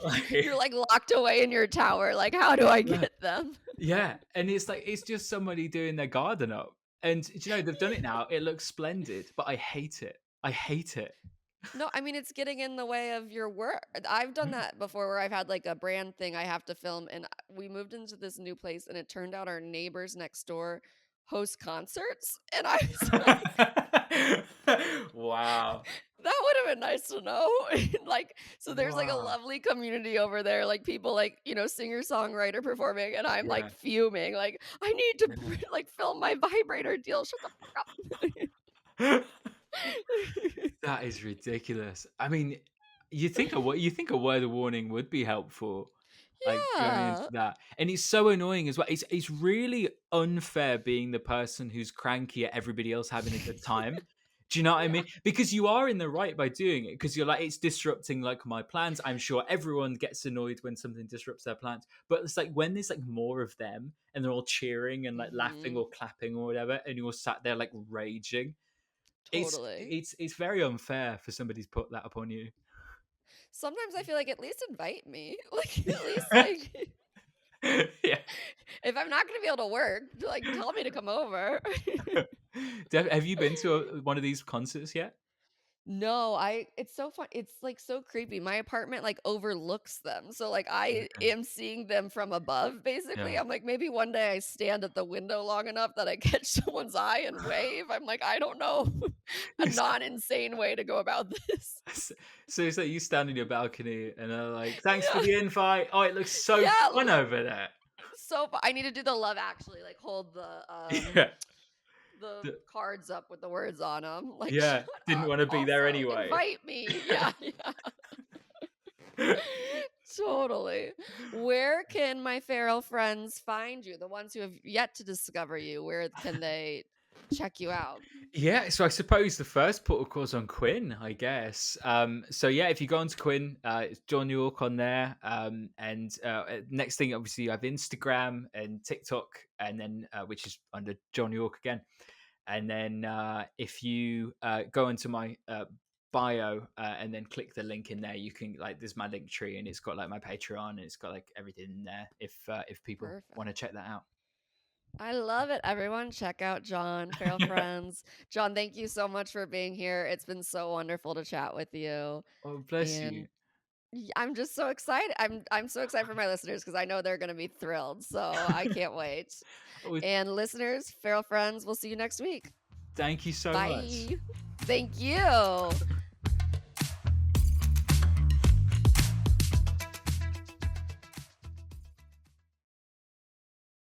Like, You're, like, locked away in your tower, like, "How do I yeah, get them?" yeah, and it's like it's just somebody doing their garden up, and they've done it now. It looks splendid, but I hate it. I hate it. No, I mean, it's getting in the way of your work. I've done that before where I've had, like, a brand thing I have to film, and we moved into this new place, and it turned out our neighbors next door host concerts, and I was like, Wow. "That would have been nice to know." Like, so there's, like, a Wow. lovely community over there, like, people, like, singer-songwriter performing, and I'm, like, Yeah. fuming, like, "I need to like, film my vibrator deal. Shut the fuck up." That is ridiculous. I mean, you think a word of warning would be helpful, like going into Yeah. that, and it's so annoying as well. It's really unfair being the person who's cranky at everybody else having a good time. Do you know what I Yeah. mean? Because you are in the right by doing it. Because you're like, it's disrupting like my plans. I'm sure everyone gets annoyed when something disrupts their plans, but it's like when there's like more of them and they're all cheering and like laughing or Mhm. clapping or whatever, and you're sat there like raging. It's Totally. it's it's very unfair for somebody to put that upon you. Sometimes I feel like, "At least invite me." Like, at least, like, Yeah. if I'm not gonna be able to work, like, tell me to come over. Have you been to one of these concerts yet? No, it's so fun, it's, like, so creepy. My apartment, like, overlooks them, so, like, I Okay. am seeing them from above, basically. Yeah. I'm like, maybe one day I stand at the window long enough that I catch someone's eye and wave. I'm like, I don't know, a It's non-insane way to go about this. so it's like you stand on your balcony and are like, "Thanks for Yeah, the invite. Oh, it looks so yeah, fun over there." so fu I need to do the Love Actually, like, hold Yeah. the D cards up with the words on them. Like, yeah. "Shut Didn't up, wanna be there also anyway. invite me." Yeah, yeah. Totally. Where can my feral friends find you? The ones who have yet to discover you, where can they check you out? Yeah, so I suppose the first port of call's on Quinn, I guess. So yeah, if you go onto Quinn, it's John York on there. And next thing, obviously, you have Instagram and TikTok, and then which is under John York again. And then if you go into my bio, and then click the link in there. You can like there's my link tree, and it's got like my Patreon, and it's got like everything in there if people want to Perfect. check that out. I love it. Everyone, check out John, Feral Friends. John, thank you so much for being here. It's been so wonderful to chat with you. Oh, bless you. And I'm just so excited. I'm so excited for my listeners because I know they're going to be thrilled. So I can't wait. Oh, And listeners, Feral Friends, we'll see you next week. thank you so much. Bye. Thank you.